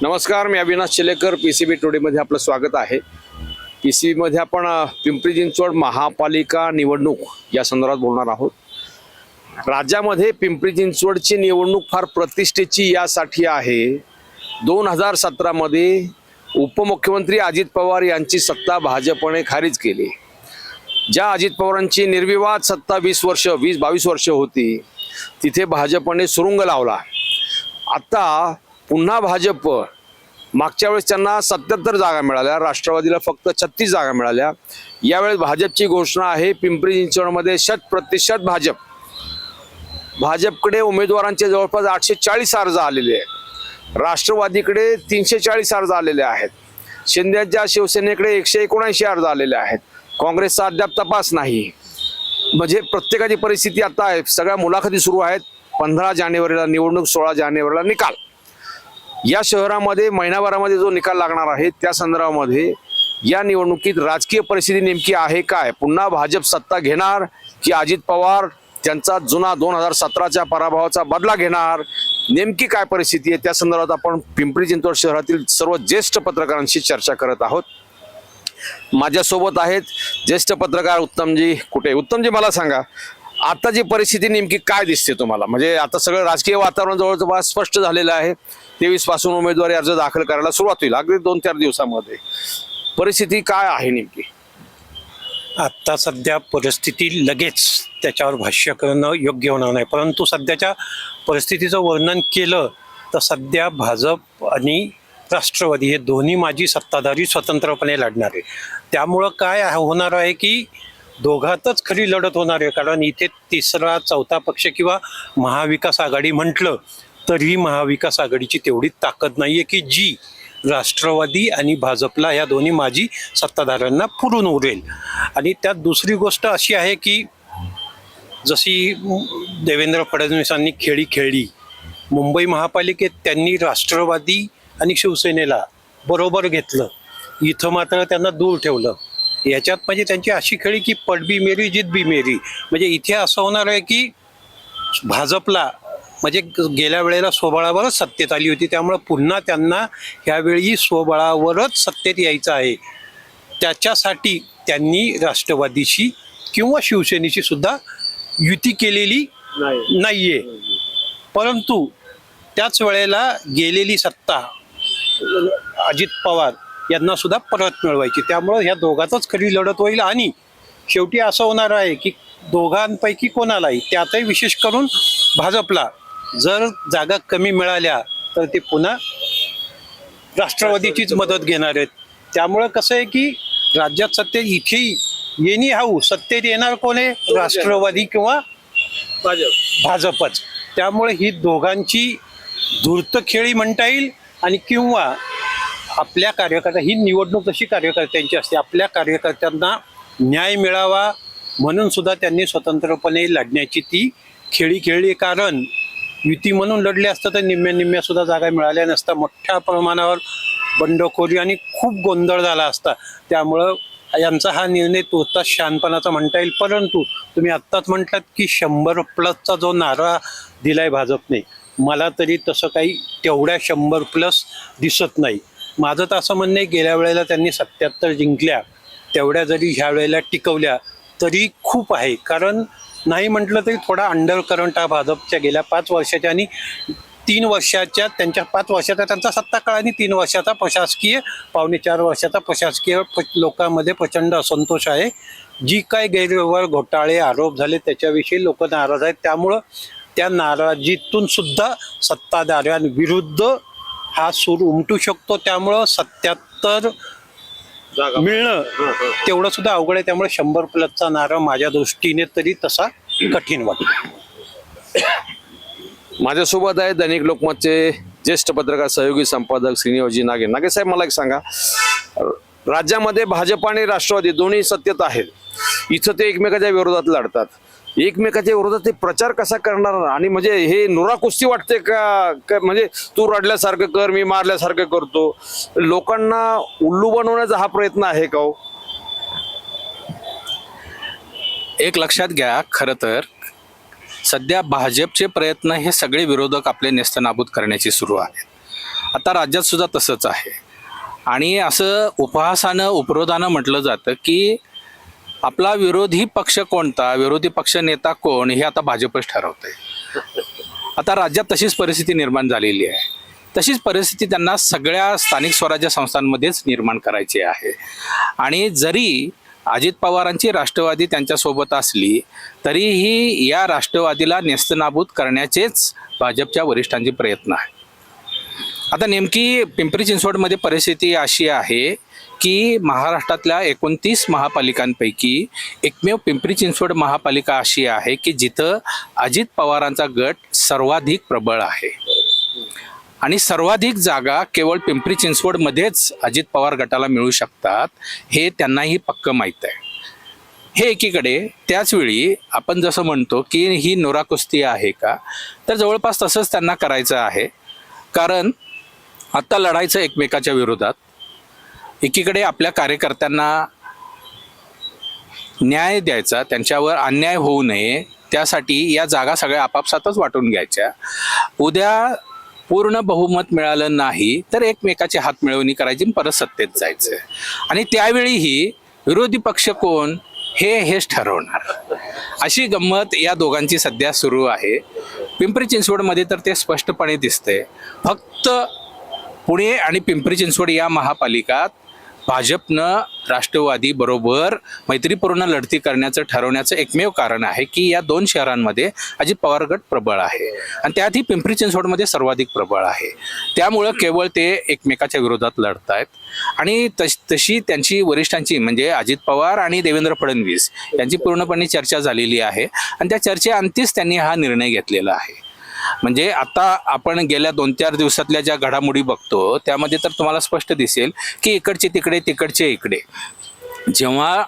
नमस्कार, मी अविनाश चिलेकर. PCB टुडेमध्ये आपलं स्वागत आहे. PCBमध्ये आपण पिंपरी चिंचवड महापालिका निवडणूक या संदर्भात बोलणार आहोत. राज्यामध्ये पिंपरी चिंचवडची निवडणूक फार प्रतिष्ठेची यासाठी आहे. 2017 मध्ये उपमुख्यमंत्री अजित पवार यांची सत्ता भाजपने खारिज केली. ज्या अजित पवारांची निर्विवाद सत्ता 20-22 वर्ष होती, तिथे भाजपने सुरुंग लावला. आता पुन्हा भाजप, मागच्या वेळेस त्यांना 77 जागा मिळाल्या, राष्ट्रवादीला फक्त 36 जागा मिळाल्या. यावेळेस भाजपची घोषणा आहे पिंपरी चिंचवडमध्ये 100% भाजप. भाजपकडे उमेदवारांचे जवळपास 840 अर्ज आलेले आहेत. राष्ट्रवादीकडे 340 अर्ज आलेले आहेत. शिंदेच्या शिवसेनेकडे 179 अर्ज आलेले आहेत. काँग्रेसचा अद्याप तपास नाही. म्हणजे प्रत्येकाची परिस्थिती आता आहे. सगळ्या मुलाखती सुरू आहेत. 15 जानेवारीला निवडणूक, 16 जानेवारीला निकाल. या शहरामध्ये महिनाभरामध्ये जो निकाल लागणार आहे त्या संदर्भामध्ये या निवडणुकीत राजकीय परिस्थिती नेमकी आहे काय? पुन्हा भाजप सत्ता घेणार की अजित पवार त्यांचा जुना 2017च्या पराभवाचा बदला घेणार? नेमकी काय परिस्थिती आहे त्या संदर्भात आपण पिंपरी चिंचवड शहरातील सर्व ज्येष्ठ पत्रकारांशी चर्चा करत आहोत. माझ्यासोबत आहेत ज्येष्ठ पत्रकार उत्तमजी कुठे. उत्तमजी, मला सांगा, आता जी परिस्थिती नेमकी काय दिसते तुम्हाला? म्हणजे आता सगळं राजकीय वातावरण जवळजवळ स्पष्ट झालेलं आहे. 23 पासून उमेदवारी अर्ज दाखल करायला सुरुवात होईल, अगदी 2-4 दिवसामध्ये. परिस्थिती काय आहे नेमकी? आता सध्या परिस्थिती लगेच त्याच्यावर भाष्य करणं योग्य होणार नाही, परंतु सध्याच्या परिस्थितीचं वर्णन केलं तर सध्या भाजप आणि राष्ट्रवादी हे दोन्ही माजी सत्ताधारी स्वतंत्रपणे लढणार आहे. त्यामुळं काय होणार आहे की दोघातच खरी लढत होणार आहे. कारण इथे तिसरा चौथा पक्ष किंवा महाविकास आघाडी म्हटलं तरी महाविकास आघाडीची तेवढी ताकद नाही आहे की जी राष्ट्रवादी आणि भाजपला ह्या दोन्ही माजी सत्ताधाऱ्यांना पुरून उरेल. आणि त्यात दुसरी गोष्ट अशी आहे की जशी देवेंद्र फडणवीसांनी खेळी खेळली मुंबई महापालिकेत, त्यांनी राष्ट्रवादी आणि शिवसेनेला बरोबर घेतलं, इथं मात्र त्यांना दूर ठेवलं. याच्यात म्हणजे त्यांची अशी खेळी की पट बी मेरी जित बी मेरी. म्हणजे इथे असं होणार आहे की भाजपला म्हणजे गेल्या वेळेला स्वबळावरच सत्तेत आली होती, त्यामुळं पुन्हा त्यांना ह्यावेळी स्वबळावरच सत्तेत यायचं आहे. त्याच्यासाठी त्यांनी राष्ट्रवादीशी किंवा शिवसेनेशी सुद्धा युती केलेली नाहीये. परंतु त्याच वेळेला गेलेली सत्ता अजित पवार यांना सुद्धा परत मिळवायची. त्यामुळं ह्या दोघातच खरी लढत होईल. आणि शेवटी असं होणार आहे की दोघांपैकी कोणालाही, त्यातही विशेष करून भाजपला जर जागा कमी मिळाल्या तर ते पुन्हा राष्ट्रवादीचीच मदत घेणार आहेत. त्यामुळं कसं आहे की राज्यात सत्तेत इथेही येणी हाऊ सत्तेत येणार कोण आहे? राष्ट्रवादी किंवा भाजपच. त्यामुळे ही दोघांची धूर्त खेळी म्हणता येईल. आणि किंवा आपल्या कार्यकर्त्या, ही निवडणूक जशी कार्यकर्त्यांची असते, आपल्या कार्यकर्त्यांना न्याय मिळावा म्हणून सुद्धा त्यांनी स्वतंत्रपणे लढण्याची ती खेळी खेळली. कारण युती म्हणून लढले असतं तर निम्म्या सुद्धा जागा मिळाल्या नसता. मोठ्या प्रमाणावर बंडखोरी आणि खूप गोंधळ झाला असता. त्यामुळं यांचा हा निर्णय तोचा शहाणपणाचा म्हणता येईल. परंतु तुम्ही आत्ताच म्हटलात की 100+ जो नारा दिलाय भाजपने, मला तरी तसं काही तेवढ्या 100+ दिसत नाही. माझं तर असं म्हणणं आहे, गेल्या वेळेला त्यांनी 77 जिंकल्या, तेवढ्या जरी ह्या वेळेला टिकवल्या तरी खूप आहे. कारण नाही म्हटलं तरी थोडा अंडर करंट हा भाजपच्या गेल्या 5 वर्षाच्या आणि 3 वर्षाच्या त्यांच्या 5 वर्षाचा त्यांचा सत्ताकाळ आणि 3 वर्षाचा प्रशासकीय, 4.5 वर्षाचा प्रशासकीय लोकांमध्ये प्रचंड असंतोष आहे. जी काय गैरव्यवहार, घोटाळे, आरोप झाले त्याच्याविषयी लोक नाराज आहेत. त्यामुळं त्या नाराजीतून सुद्धा सत्ताधाऱ्यांविरुद्ध हा सूर उमटू शकतो. त्यामुळं 77 मिळणं तेवढं सुद्धा अवघड आहे. त्यामुळे 100+चा नारा माझ्या दृष्टीने तरी तसा कठीण वाटतो. माझ्यासोबत आहे दैनिक लोकमतचे ज्येष्ठ पत्रकार सहयोगी संपादक श्रीनिवासजी नागे. नागे साहेब, मला एक सांगा, राज्यामध्ये भाजप आणि राष्ट्रवादी दोन्ही सत्तेत आहेत. इथं ते एकमेकाच्या विरोधात लढतात. एकमेकाच्या विरोधात ते प्रचार कसा करणार? आणि म्हणजे हे नुरा कुस्ती वाटते का? म्हणजे तू रडल्यासारखं कर, मी मारल्यासारखं करतो. लोकांना उल्लू बनवण्याचा हा प्रयत्न आहे का हो? एक लक्षात घ्या, खरं तर सध्या भाजपचे प्रयत्न हे सगळे विरोधक आपले नेस्तनाबूत करण्याची सुरू आहेत. आता राज्यात सुद्धा तसंच आहे. आणि असं उपहासानं उपरोधानं म्हटलं जातं की आपला विरोधी पक्ष कोणता, विरोधी पक्ष नेता कोण, हे आता भाजपच ठरवतंय. आता राज्यात तशीच परिस्थिती निर्माण झालेली आहे. तशीच परिस्थिती त्यांना सगळ्या स्थानिक स्वराज्य संस्थांमध्येच निर्माण करायची आहे. आणि जरी अजित पवारांची राष्ट्रवादी त्यांच्यासोबत असली तरीही या राष्ट्रवादीला नेस्तनाबूत करण्याचेच भाजपच्या वरिष्ठांचे प्रयत्न आहे. आता नेमकी पिंपरी चिंचवडमध्ये परिस्थिती अशी आहे की महाराष्ट्रातल्या 29 महापालिकांपैकी एकमेव पिंपरी चिंचवड महापालिका अशी आहे की जिथं अजित पवारांचा गट सर्वाधिक प्रबळ आहे. आणि सर्वाधिक जागा केवळ पिंपरी चिंचवडमध्येच अजित पवार गटाला मिळू शकतात हे त्यांनाही पक्क माहीत आहे. हे एकीकडे. त्याचवेळी आपण जसं म्हणतो की ही नोरा कुस्ती आहे का, तर जवळपास तसंच त्यांना करायचं आहे. कारण आत्ता लढायचं एकमेकाच्या विरोधात. एकीकडे आपल्या कार्यकर्त्यांना न्याय द्यायचा, त्यांच्यावर अन्याय होऊ नये, त्यासाठी या जागा सगळ्या आपापसातच वाटून घ्यायच्या. उद्या पूर्ण बहुमत मिळालं नाही तर एकमेकाचे हात मिळवणी करायची, परत सत्तेत जायचं. आणि त्यावेळीही विरोधी पक्ष कोण हेच ठरवणार. अशी गंमत या दोघांची सध्या सुरू आहे. पिंपरी चिंचवडमध्ये तर ते स्पष्टपणे दिसतंय. फक्त पुणे आणि पिंपरी चिंचवड या महापालिकात भाजपनं राष्ट्रवादी बरोबर मैत्रीपूर्ण लढती करण्याचं ठरवण्याचं एकमेव कारण आहे की या दोन शहरांमध्ये अजित पवार गट प्रबळ आहे आणि त्यातही पिंपरी चिंचवडमध्ये सर्वाधिक प्रबळ आहे. त्यामुळं केवळ ते एकमेकाच्या विरोधात लढतायत. आणि तशी त्यांची वरिष्ठांची म्हणजे अजित पवार आणि देवेंद्र फडणवीस यांची पूर्णपणे चर्चा झालेली आहे आणि त्या चर्चेअंतीच त्यांनी हा निर्णय घेतलेला आहे. म्हणजे आता आपण गेल्या 2-4 दिवसातल्या ज्या घडामोडी बघतो त्यामध्ये तर तुम्हाला स्पष्ट दिसेल की इकडचे तिकडे तिकडचे इकडे. जेव्हा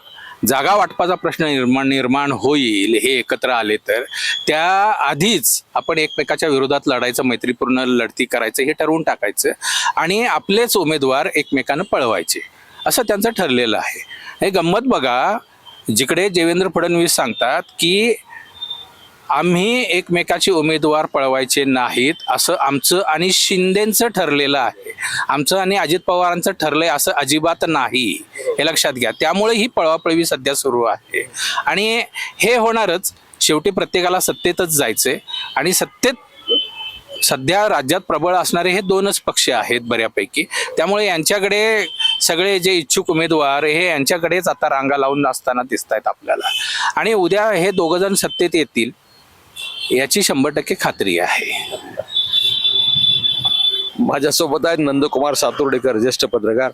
जागा वाटपाचा प्रश्न निर्माण होईल हे एकत्र आले तर त्याआधीच आपण एकमेकाच्या विरोधात लढायचं, मैत्रीपूर्ण लढती करायचं हे ठरवून टाकायचं आणि आपलेच उमेदवार एकमेकांना पळवायचे असं त्यांचं ठरलेलं आहे. हे गंमत बघा, जिकडे देवेंद्र फडणवीस सांगतात की आम्ही एकमेकाचे उमेदवार पळवायचे नाहीत असं आमचं आणि शिंदेचं ठरलेलं आहे, आमचं आणि अजित पवारांचं ठरलंय असं अजिबात नाही, हे लक्षात घ्या. त्यामुळे ही पळवापळवी सध्या सुरू आहे आणि हे होणारच. शेवटी प्रत्येकाला सत्तेतच जायचंय आणि सत्तेत सध्या राज्यात प्रबळ असणारे हे दोनच पक्ष आहेत बऱ्यापैकी. त्यामुळे यांच्याकडे सगळे जे इच्छुक उमेदवार हे यांच्याकडेच आता रांगा लावून असताना दिसत आहेत आपल्याला. आणि उद्या हे दोघं जण सत्तेत येतील याची 100% खात्री आहे. माझ्यासोबत आहेत नंदकुमार सातुर्डेकर, ज्येष्ठ पत्रकार.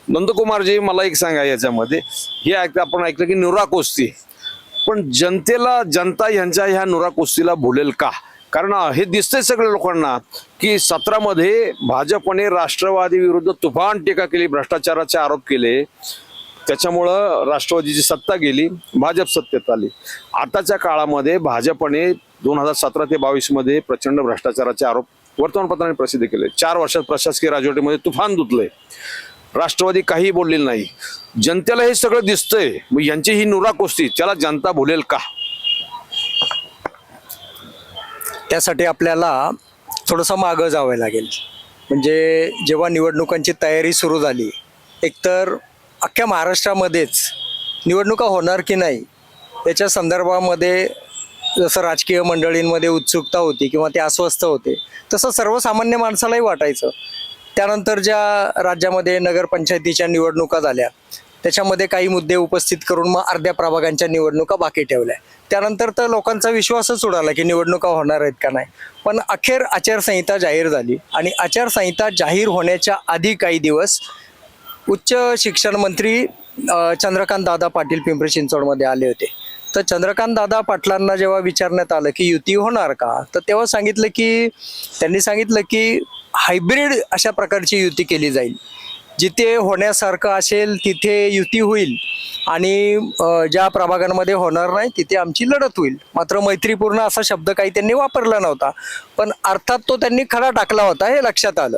नंदकुमारजी, मला एक सांगा, याच्यामध्ये हे आपण ऐकलं की नुरा कुस्ती, पण जनता ह्यांच्या ह्या नुरा कुस्तीला भुलेल का? कारण हे दिसतंय सगळ्या लोकांना की 17 मध्ये भाजपने राष्ट्रवादी विरुद्ध तुफान टीका केली, भ्रष्टाचाराचे आरोप केले, त्याच्यामुळं राष्ट्रवादीची सत्ता गेली, भाजप सत्तेत आली. आताच्या काळामध्ये भाजपने 2017 ते 22 मध्ये प्रचंड भ्रष्टाचाराचे आरोप वर्तमानपत्राने प्रसिद्ध केले. 4 वर्षात प्रशासकीय राजवटीमध्ये तुफान धुतले, राष्ट्रवादी काही बोललेली नाही. जनतेला हे सगळं दिसतंय, मग यांची ही नुरा कुस्ती त्याला जनता भुलेल का? त्यासाठी आपल्याला थोडंसं मागं जावं लागेल. म्हणजे जेव्हा निवडणुकांची तयारी सुरू झाली, एकतर अख्ख्या महाराष्ट्रामध्येच निवडणुका होणार की नाही याच्या संदर्भामध्ये जसं राजकीय मंडळींमध्ये उत्सुकता होती किंवा ते अस्वस्थ होते, तसं सर्वसामान्य माणसालाही वाटायचं. त्यानंतर ज्या राज्यामध्ये नगरपंचायतीच्या निवडणुका झाल्या त्याच्यामध्ये काही मुद्दे उपस्थित करून मग अर्ध्या प्रभागांच्या निवडणुका बाकी ठेवल्या. त्यानंतर तर लोकांचा विश्वासच उडाला की निवडणुका होणार आहेत का नाही. पण अखेर आचारसंहिता जाहीर झाली आणि आचारसंहिता जाहीर होण्याच्या आधी काही दिवस उच्च शिक्षण मंत्री चंद्रकांत दादा पाटील पिंपरी चिंचवडमध्ये आले होते. तर चंद्रकांत दादा पाटलांना जेव्हा विचारण्यात आलं की युती होणार का, तर तेव्हा त्यांनी सांगितलं की हायब्रिड अशा प्रकारची युती केली जाईल, जिथे होण्यासारखं असेल तिथे युती होईल आणि ज्या प्रभागांमध्ये होणार नाही तिथे आमची लढत होईल. मात्र मैत्रीपूर्ण असा शब्द काही त्यांनी वापरला नव्हता, पण अर्थात तो त्यांनी खरा टाकला होता हे लक्षात आलं.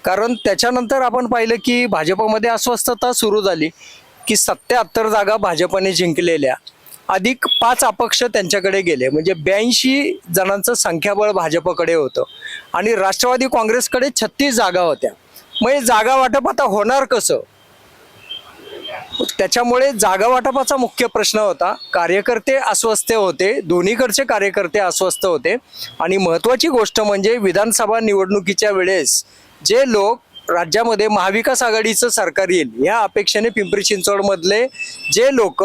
कारण त्याच्यानंतर आपण पाहिलं की भाजपमध्ये अस्वस्थता सुरू झाली की 77 जागा भाजपने जिंकलेल्या अधिक 5 अपक्ष त्यांच्याकडे गेले, म्हणजे 82 जणांचं संख्याबळ भाजपकडे होतं आणि राष्ट्रवादी काँग्रेसकडे 36 जागा होत्या. मग हे जागा वाटप आता होणार कसं? त्याच्यामुळे जागा वाटपाचा मुख्य प्रश्न होता. कार्यकर्ते अस्वस्थ होते, दोन्हीकडचे कार्यकर्ते अस्वस्थ होते. आणि महत्त्वाची गोष्ट म्हणजे विधानसभा निवडणुकीच्या वेळेस जे लोक राज्यामध्ये महाविकास आघाडीचं सरकार येईल या अपेक्षेने पिंपरी चिंचवडमधले जे लोक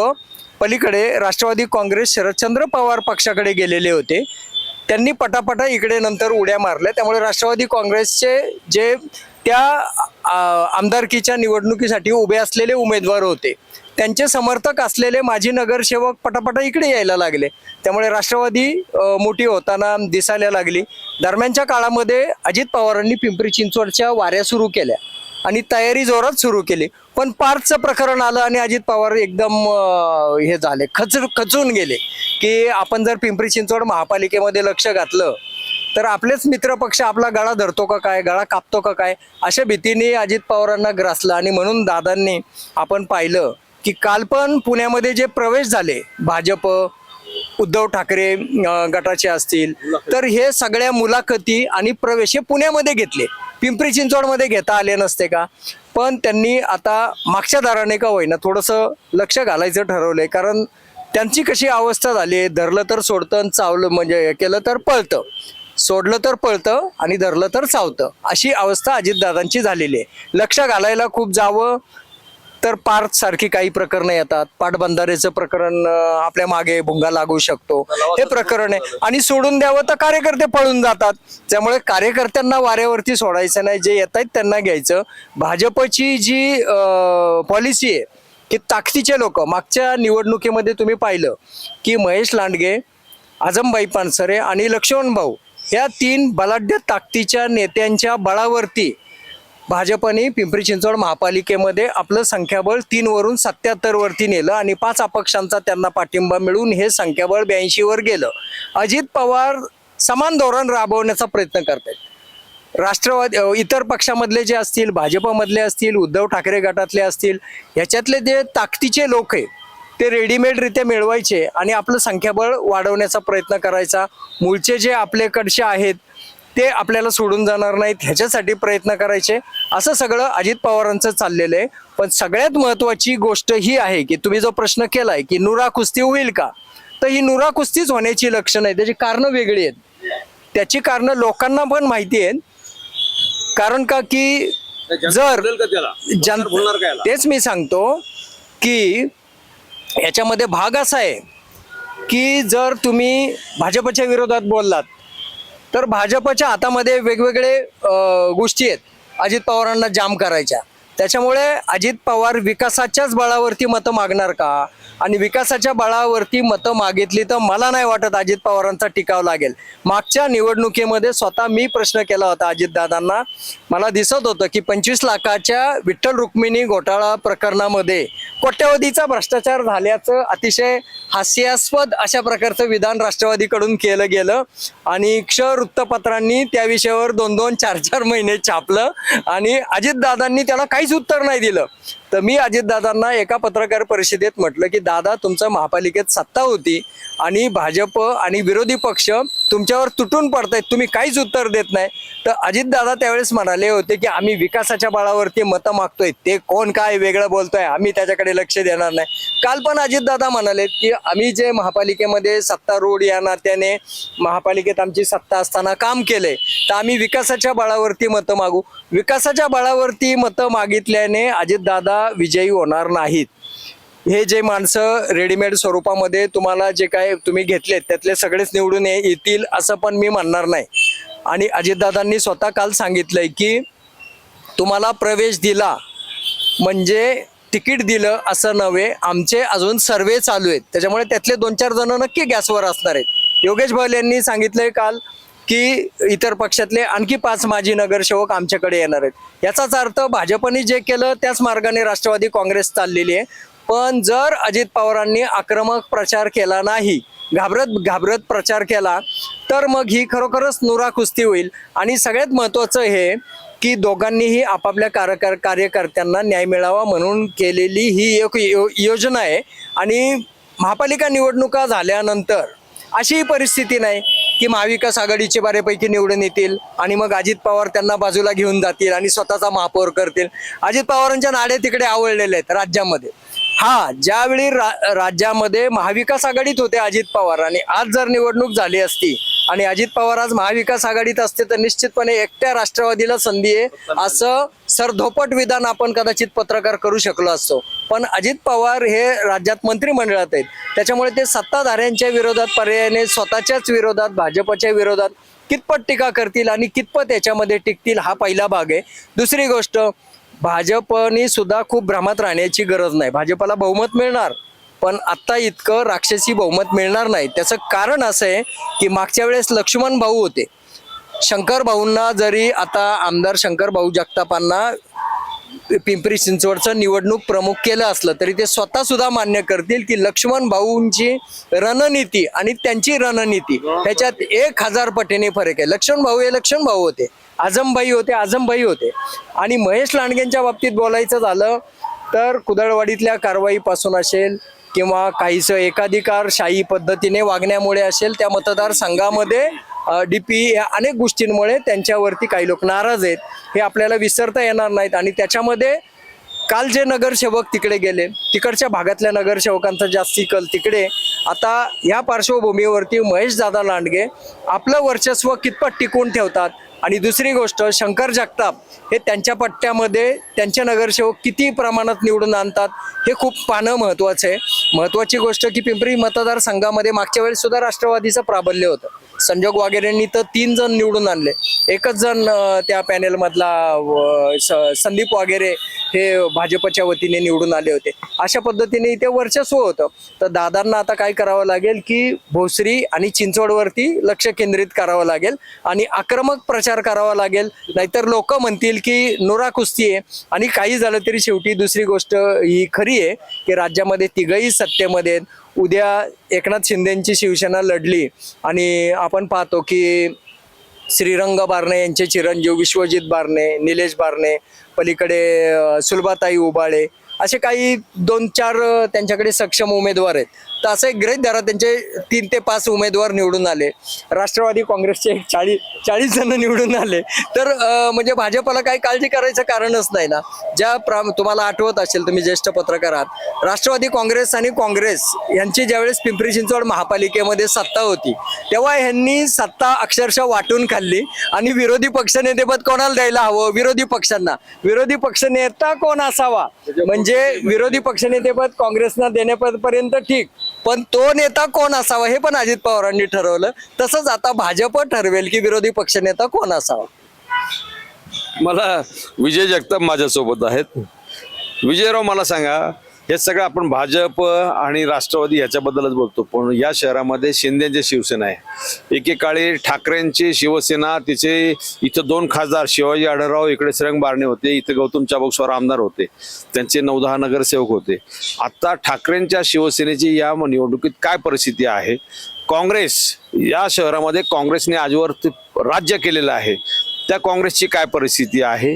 पलीकडे राष्ट्रवादी काँग्रेस शरदचंद्र पवार पक्षाकडे गेलेले होते, त्यांनी पटापटा इकडे नंतर उड्या मारल्या. त्यामुळे राष्ट्रवादी काँग्रेसचे जे त्या आमदारकीच्या निवडणुकीसाठी उभे असलेले उमेदवार होते, त्यांचे समर्थक असलेले माजी नगरसेवक पटापटा इकडे यायला लागले. त्यामुळे राष्ट्रवादी मोठी होताना दिसायला लागली. दरम्यानच्या काळामध्ये अजित पवारांनी पिंपरी चिंचवडच्या वाऱ्या सुरू केल्या आणि तयारी जोरात सुरू केली. पण पार्थचं प्रकरण आलं आणि अजित पवार एकदम हे झाले, खचून गेले की आपण जर पिंपरी चिंचवड महापालिकेमध्ये लक्ष घातलं तर आपलेच मित्रपक्ष आपला गळा धरतो का काय, गळा कापतो का काय, अशा भीतीने अजित पवारांना ग्रासलं. आणि म्हणून दादांनी आपण पाहिलं की काल पण पुण्यामध्ये जे प्रवेश झाले भाजप उद्धव ठाकरे गटाचे असतील, तर हे सगळ्या मुलाखती आणि प्रवेश हे पुण्यामध्ये घेतले, पिंपरी चिंचवडमध्ये घेता आले नसते का? पण त्यांनी आता मागच्या दाराने का होईना थोडंसं लक्ष घालायचं ठरवलंय. कारण त्यांची कशी अवस्था झाली आहे, धरलं तर सोडतं, चावलं म्हणजे केलं तर पळतं, सोडलं तर पळतं आणि धरलं तर चावतं, अशी अवस्था अजितदादांची झालेली आहे. लक्ष घालायला खूप जावं तर पार्थ सारखी काही प्रकरणं येतात. पाटबंधारेचं प्रकरण आपल्या मागे भुंगा लागू शकतो, हे प्रकरण आहे. आणि सोडून द्यावं तर कार्यकर्ते पळून जातात. त्यामुळे कार्यकर्त्यांना वाऱ्यावरती सोडायचं नाही, जे येत आहेत त्यांना घ्यायचं. भाजपची जी पॉलिसी आहे की ताकदीचे लोक, मागच्या निवडणुकीमध्ये तुम्ही पाहिलं की महेश लांडगे, आझमबाई पानसरे आणि लक्ष्मण भाऊ या 3 बलाढ्य ताकदीच्या नेत्यांच्या बळावरती भाजपने पिंपरी चिंचवड महापालिकेमध्ये आपलं संख्याबळ 3 वरून 77 वरती नेलं आणि 5 अपक्षांचा त्यांना पाठिंबा मिळून हे संख्याबळ 82 वर गेलं. अजित पवार समान धोरण राबवण्याचा प्रयत्न करतात. राष्ट्रवादी इतर पक्षामधले जे असतील, भाजपमधले असतील, उद्धव ठाकरे गटातले असतील, ह्याच्यातले जे ताकदीचे लोक आहे ते रेडीमेडरित्या मिळवायचे आणि आपलं संख्याबळ वाढवण्याचा प्रयत्न करायचा. मूळचे जे आपल्याकडचे आहेत ते आपल्याला सोडून जाणार नाहीत ह्याच्यासाठी प्रयत्न करायचे. असं सगळं अजित पवारांचं चाललेलं आहे. पण सगळ्यात महत्त्वाची गोष्ट ही आहे की तुम्ही जो प्रश्न केलाय की नुरा कुस्ती होईल का, तर ही नुरा कुस्तीच होण्याची लक्षणं आहेत. त्याची कारणं वेगळी आहेत. त्याची कारणं लोकांना पण माहिती आहेत. कारण का की जर तेच मी सांगतो की याच्यामध्ये भाग असा आहे की जर तुम्ही भाजपच्या विरोधात बोललात तर भाजपच्या हातामध्ये वेगवेगळे गोष्टी आहेत अजित पवारांना जाम करायच्या. त्याच्यामुळे अजित पवार विकासाच्याच बळावरती मतं मागणार का? आणि विकासाच्या बळावरती मतं मागितली तर मला नाही वाटत अजित पवारांचा टिकाव लागेल. मागच्या निवडणुकीमध्ये स्वतः मी प्रश्न केला होता अजितदादांना. मला दिसत होतं की 25 लाखाच्या विठ्ठल रुक्मिणी घोटाळा प्रकरणामध्ये कोट्यवधीचा भ्रष्टाचार झाल्याचं अतिशय हास्यास्पद अशा प्रकारचं विधान राष्ट्रवादीकडून केलं गेलं आणि क्ष वृत्तपत्रांनी त्या विषयावर 2-2, 4-4 महिने छापलं आणि अजितदादांनी त्याला काहीच उत्तर नाही दिलं. तर मी अजितदादांना एका पत्रकार परिषदेत म्हटलं की दादा, तुमचं महापालिकेत सत्ता होती आणि भाजप आणि विरोधी पक्ष तुमच्यावर तुटून पडतायत, तुम्ही काहीच उत्तर देत नाही. तर अजितदादा त्यावेळेस म्हणाले होते की आम्ही विकासाच्या बळावरती मतं मागतोय, ते कोण काय वेगळं बोलतोय, आम्ही त्याच्याकडे लक्ष देणार नाही. काल पण अजितदादा म्हणाले की आम्ही जे महापालिकेमध्ये सत्तारूढ या नात्याने महापालिकेत आमची सत्ता असताना काम केलंय, तर आम्ही विकासाच्या बळावरती मतं मागू. विकासाच्या बळावरती मतं मागितल्याने अजितदादा विजयी होणार नाहीत. हे जे माणसं रेडीमेड स्वरूपामध्ये तुम्हाला जे काय तुम्ही घेतलेत त्यातले सगळेच निवडून येतील असं पण मी म्हणणार नाही. आणि अजितदादांनी स्वतः काल सांगितलंय की तुम्हाला प्रवेश दिला म्हणजे तिकीट दिलं असं नव्हे, आमचे अजून सर्वे चालू आहेत, त्याच्यामुळे त्यातले 2-4 जण नक्की गॅसवर असणार आहेत. योगेश बहल यांनी सांगितलंय काल की इतर पक्षातले आणखी 5 माजी नगरसेवक आमच्याकडे येणार आहेत. याचाच अर्थ भाजपने जे केलं त्याच मार्गाने राष्ट्रवादी काँग्रेस चाललेली आहे. पण जर अजित पवारांनी आक्रमक प्रचार केला नाही, घाबरत प्रचार केला, तर मग ही खरोखरच नुरा कुस्ती होईल. आणि सगळ्यात महत्त्वाचं हे की दोघांनीही आपापल्या कार्यकर्त्यांना न्याय मिळावा म्हणून केलेली ही एक योजना आहे. आणि महापालिका निवडणुका झाल्यानंतर अशी परिस्थिती नाही की महाविकास आघाडीचे बऱ्यापैकी निवडून येतील आणि मग अजित पवार त्यांना बाजूला घेऊन जातील आणि स्वतःचा महापौर करतील. अजित पवारांच्या नाडे तिकडे आवडलेले आहेत राज्यामध्ये. हा, ज्यावेळी राज्यामध्ये महाविकास आघाडीत होते अजित पवार आणि आज जर निवडणूक झाली असती आणि अजित पवार आज महाविकास आघाडीत असते तर निश्चितपणे एकट्या राष्ट्रवादीला संधी आहे असं सरधोपट विधान आपण कदाचित पत्रकार करू शकलो असतो. पण अजित पवार हे राज्यात मंत्रिमंडळात आहेत, त्याच्यामुळे ते सत्ताधाऱ्यांच्या विरोधात पर्यायाने स्वतःच्याच विरोधात भाजपच्या विरोधात कितपत टीका करतील आणि कितपत याच्यामध्ये टिकतील हा पहिला भाग आहे. दुसरी गोष्ट, भाजपनी सुद्धा खूप भ्रमात राहण्याची गरज नाही. भाजपला बहुमत मिळणार, पण आत्ता इतकं राक्षसी बहुमत मिळणार नाही. त्याचं कारण असं आहे की मागच्या वेळेस लक्ष्मण भाऊ होते. शंकर भाऊंना जरी आता आमदार शंकर भाऊ जगतापांना पिंपरी चिंचवडचं निवडणूक प्रमुख केलं असलं तरी ते स्वतः सुद्धा मान्य करतील की लक्ष्मण भाऊंची रणनीती आणि त्यांची रणनीती ह्याच्यात 1000 पटीने फरक आहे. लक्ष्मण भाऊ हे लक्ष्मण भाऊ होते, आझमभाई होते आझमभाई होते. आणि महेश लांडगेंच्या बाबतीत बोलायचं झालं तर कुदळवाडीतल्या कारवाईपासून असेल किंवा काहीसं एकाधिकारशाही पद्धतीने वागण्यामुळे असेल, त्या मतदारसंघामध्ये डीपी या अनेक गोष्टींमुळे त्यांच्यावरती काही लोक नाराज आहेत, हे आपल्याला विसरता येणार नाहीत. आणि त्याच्यामध्ये काल जे नगरसेवक तिकडे गेले, तिकडच्या भागातल्या नगरसेवकांचा जास्ती कल तिकडे. आता या पार्श्वभूमीवरती महेशदादा लांडगे आपलं वर्चस्व कितपत टिकवून ठेवतात. आणि दुसरी गोष्ट, शंकर जगताप हे त्यांच्या पट्ट्यामध्ये त्यांचे नगरसेवक किती प्रमाणात निवडून आणतात हे खूप पाहणं महत्त्वाचं आहे. महत्त्वाची गोष्ट की पिंपरी मतदारसंघामध्ये मागच्या वेळेस सुद्धा राष्ट्रवादीचं प्राबल्य होतं. संजोग वागेरेंनी तर 3 जण निवडून आणले, एकच जण त्या पॅनेलमधला संदीप वागेरे हे भाजपच्या वतीने निवडून आले होते. अशा पद्धतीने इथे वर्चस्व होतं. तर दादांना आता काय करावं लागेल की भोसरी आणि चिंचवडवरती लक्ष केंद्रित करावं लागेल आणि आक्रमक प्रचार करावा लागेल. नाहीतर लोक म्हणतील की नोरा कुस्ती आहे. आणि काही झालं तरी शेवटी दुसरी गोष्ट ही खरी आहे की राज्यामध्ये तिघही सत्तेमध्ये आहेत. उद्या एकनाथ शिंदेंची शिवसेना लढली आणि आपण पाहतो की श्रीरंग बारणे यांचे चिरंजीव विश्वजित बारणे, निलेश बारणे, पलीकडे सुलभाताई उबाळे, असे काही 2-4 त्यांच्याकडे सक्षम उमेदवार आहेत. तर असं एक गृहीत धरा त्यांचे 3 ते 5 उमेदवार निवडून आले. राष्ट्रवादी काँग्रेसचे 40 जण निवडून आले. तर म्हणजे भाजपला काही काळजी करायचं कारणच नाही ना. तुम्हाला आठवत असेल, तुम्ही ज्येष्ठ पत्रकार आहात, राष्ट्रवादी काँग्रेस आणि काँग्रेस यांची ज्यावेळेस पिंपरी चिंचवड महापालिकेमध्ये सत्ता होती तेव्हा ह्यांनी सत्ता अक्षरशः वाटून खाल्ली. आणि विरोधी पक्षनेतेपद कोणाला द्यायला हवं? विरोधी पक्षांना. विरोधी पक्षनेता कोण असावा? म्हणजे विरोधी पक्षनेतेपद काँग्रेसना देण्यापर्यंत ठीक, पण तो नेता कोण असावा हे पण अजित पवारांनी ठरवलं. तसंच आता भाजप ठरवेल की विरोधी पक्षनेता कोण असावा. मला विजय जगताप माझ्यासोबत आहेत. विजयराव, मला सांगा, हे सगळं आपण भाजप आणि राष्ट्रवादी ह्याच्याबद्दलच बोलतो, पण या शहरामध्ये शिंदेची शिवसेना आहे. एकेकाळी ठाकरेंची शिवसेना, तिचे इथं 2 खासदार शिवाजी आढळराव, इकडे श्रीरंग बारणे होते, इथं गौतम चाबुकस्वार आमदार होते, त्यांचे 9-10 नगरसेवक होते. आता ठाकरेंच्या शिवसेनेची या निवडणुकीत काय परिस्थिती आहे? काँग्रेस, या शहरामध्ये काँग्रेसने आजवर राज्य केलेलं आहे, त्या काँग्रेसची काय परिस्थिती आहे?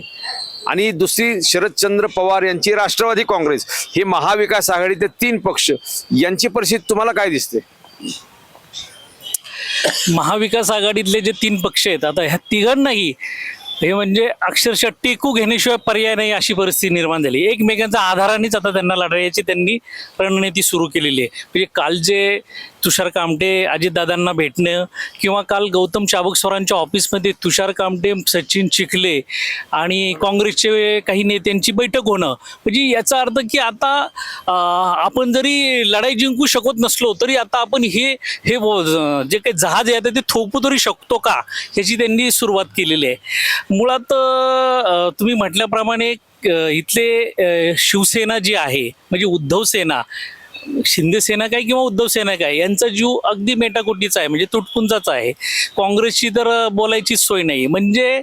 आणि दुसरी शरदचंद्र पवार यांची राष्ट्रवादी काँग्रेस, ही महाविकास आघाडी, ते 3 पक्ष, यांची परिस्थिती तुम्हाला काय दिसते? महाविकास आघाडीतले जे 3 पक्ष आहेत, आता ह्या तिघांनाही हे म्हणजे अक्षरशः टेकू घेण्याशिवाय पर्याय नाही अशी परिस्थिती निर्माण झाली. एकमेकांच्या आधारानेच आता त्यांना लढायची त्यांनी रणनीती सुरू केलेली आहे. म्हणजे काल जे तुषार कामटे अजितदादांना भेटणं किंवा काल गौतम चाबुकस्वरांच्या ऑफिसमध्ये तुषार कामटे, सचिन चिखले आणि काँग्रेसचे काही नेत्यांची बैठक होणं, म्हणजे याचा अर्थ की आता आपण जरी लढाई जिंकू शकत नसलो तरी आता आपण हे जे काही जहाज आहे ते थोपू तरी शकतो का, ह्याची त्यांनी सुरुवात केलेली आहे. मुळात तुम्ही म्हटल्याप्रमाणे इथले शिवसेना जी आहे, म्हणजे उद्धव सेना, शिंदे सेना काय किंवा उद्धव सेना काय, यांचा जीव अगदी मेटाकुटीचा आहे, म्हणजे तुटपुंजाचा आहे. काँग्रेसची तर बोलायचीच सोय नाही. म्हणजे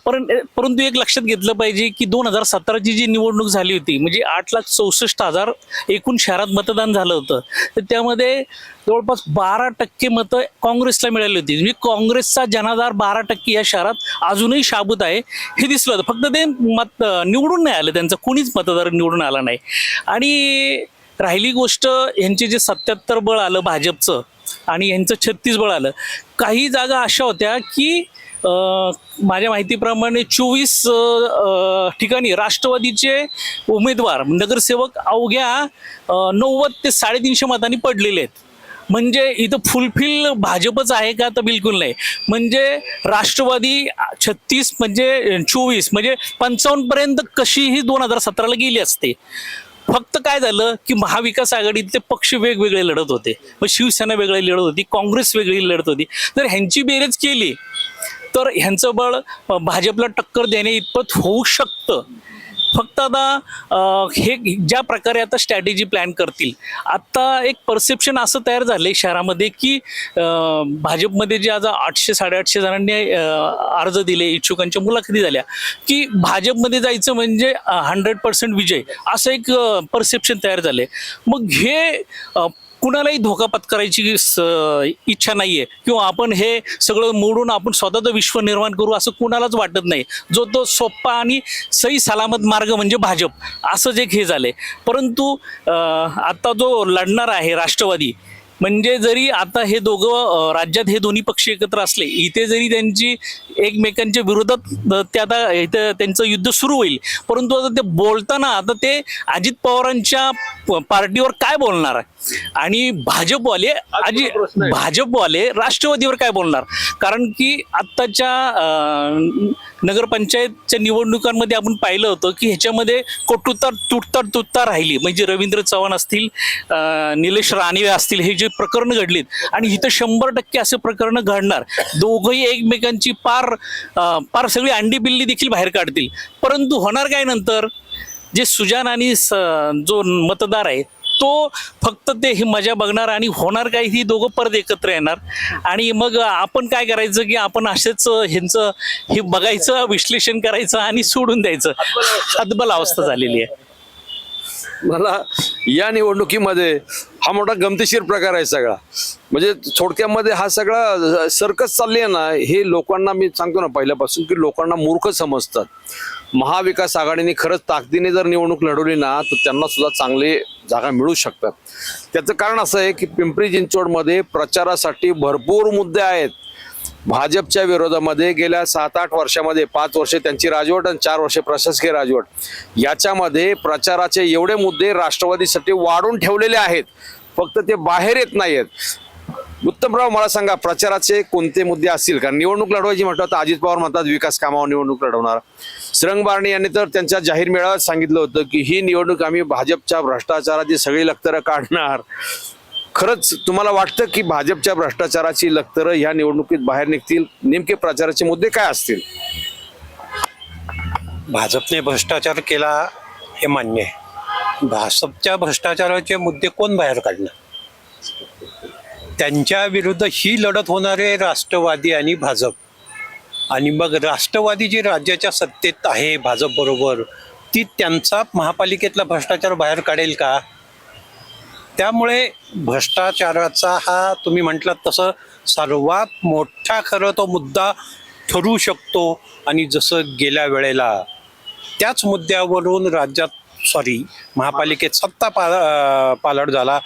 परंतु एक लक्षात घेतलं पाहिजे की 2017ची जी निवडणूक झाली होती, म्हणजे 8,64,000 एकूण शहरात मतदान झालं होतं, तर त्यामध्ये जवळपास 12% मतं काँग्रेसला मिळाली होती. म्हणजे काँग्रेसचा जनाधार 12% या शहरात अजूनही शाबूत आहे हे दिसलं होतं. फक्त ते मत निवडून नाही आलं, त्यांचा कुणीच मतदार निवडून आला नाही. आणि राहिली गोष्ट, यांचे जे 77 बळ आलं भाजपचं, आणि यांचं 36 बळ आलं. काही जागा अशा होत्या की माझ्या माहितीप्रमाणे 24 ठिकाणी राष्ट्रवादीचे उमेदवार नगरसेवक अवघ्या 90 ते 350 मतांनी पडलेले आहेत. म्हणजे इथं फुलफिल भाजपच आहे का? तर बिलकुल नाही. म्हणजे राष्ट्रवादी 36 म्हणजे 24 म्हणजे 55 पर्यंत कशीही 2017ला गेली असते. फक्त काय झालं की महाविकास आघाडीतले पक्ष वेगवेगळे लढत होते. मग शिवसेना वेगळी लढत होती, काँग्रेस वेगळी लढत होती. जर ह्यांची बेरीज केली तर ह्यांचं बळ भाजपला टक्कर देणे इतपत होऊ शकतं. फक्त आता हे ज्या प्रकारे आता स्ट्रॅटेजी प्लॅन करतील, आता एक परसेप्शन असं तयार झालंय शहरामध्ये की भाजपमध्ये जे आता 800-850 जणांनी अर्ज दिले, इच्छुकांच्या मुलाखती झाल्या की भाजपमध्ये जायचं म्हणजे 100% विजय, असं एक परसेप्शन तयार झालंय. मग हे कुणालाही धोका पत्करायची इच्छा नाहीये किंवा आपण हे सगळं मोडून आपण स्वतःचं विश्व निर्माण करू असं कुणालाच वाटत नाही. जो तो सोप्पा आणि सही सलामत मार्ग म्हणजे भाजप, असंच एक हे झालंय. परंतु आता जो लढणार आहे राष्ट्रवादी, म्हणजे जरी आता हे दोघं राज्यात हे दोन्ही पक्ष एकत्र असले, इथे जरी त्यांची एकमेकांच्या विरोधात ते आता इथं त्यांचं युद्ध सुरू होईल, परंतु आता ते बोलताना आता ते अजित पवारांच्या पार्टीवर काय बोलणार आहे आणि भाजपवाले राष्ट्रवादीवर काय बोलणार? कारण की आत्ताच्या नगरपंचायतच्या निवडणुकांमध्ये आपण पाहिलं होतं की ह्याच्यामध्ये तुटता राहिली. म्हणजे रवींद्र चव्हाण असतील, निलेश राणे असतील, हे जे प्रकरण घडलीत आणि इथं 100% असे प्रकरण घडणार. दोघंही एकमेकांची पार सगळी अंडी बिल्ली देखील बाहेर काढतील. परंतु होणार काय नंतर? जे सुजान आणि जो मतदार आहे तो फक्त ते ही मजा बघणार आणि होणार काय, ही दोघं परत एकत्र येणार. आणि मग आपण काय करायचं की आपण असेच ह्यांचं हे बघायचं, विश्लेषण करायचं आणि सोडून द्यायचं. हतबल अवस्था झालेली आहे. मला या निवडणुकीमध्ये हा मोठा गमतीशीर प्रकार आहे सगळा. म्हणजे थोडक्यामध्ये हा सगळा सर्कस चालली आहे ना, हे लोकांना मी सांगतो ना पहिल्यापासून की लोकांना मूर्ख समजतात. महाविकास आघाडीने खरंच ताकदीने जर निवडणूक लढवली ना तर त्यांना सुद्धा चांगले जागा मिळू शकतात. त्याचं कारण असं आहे की पिंपरी चिंचवडमध्ये प्रचारासाठी भरपूर मुद्दे आहेत. भाजपच्या विरोधामध्ये गेल्या 7-8 वर्षामध्ये 5 वर्षे त्यांची राजवट आणि 4 वर्षे प्रशासकीय राजवट, याच्यामध्ये प्रचाराचे एवढे मुद्दे राष्ट्रवादीसाठी वाढून ठेवलेले आहेत, फक्त ते बाहेर येत नाहीत. उत्तमराव, मला सांगा प्रचाराचे कोणते मुद्दे असतील? कारण निवडणूक लढवायची म्हटलं तर अजित पवार म्हणतात विकास कामावर निवडणूक लढवणार. श्रंग बारणे यांनी तर त्यांच्या जाहीर मेळाव्यात सांगितलं होतं की ही निवडणूक आम्ही भाजपच्या भ्रष्टाचाराची सगळी लखतरं काढणार. खरंच तुम्हाला वाटतं की भाजपच्या भ्रष्टाचाराची लखतरं ह्या निवडणुकीत बाहेर निघतील? नेमके प्रचाराचे मुद्दे काय असतील? भाजपने भ्रष्टाचार केला हे मान्य आहे. भाजपच्या भ्रष्टाचाराचे मुद्दे कोण बाहेर काढणार? त्यांच्या विरुद्ध ही लढत होणारे राष्ट्रवादी आणि भाजप. आणि मग राष्ट्रवादी जी राज्याच्या सत्तेत आहे भाजप बरोबर, ती त्यांचा महापालिकेतला भ्रष्टाचार बाहेर काढेल का? त्यामुळे भ्रष्टाचाराचा हा तुम्ही म्हटलात तसं सर्वात मोठा खरं तो मुद्दा ठरू शकतो. आणि जसं गेल्या वेळेला त्याच मुद्द्यावरून महापालिकेत सत्ता पालट झाला,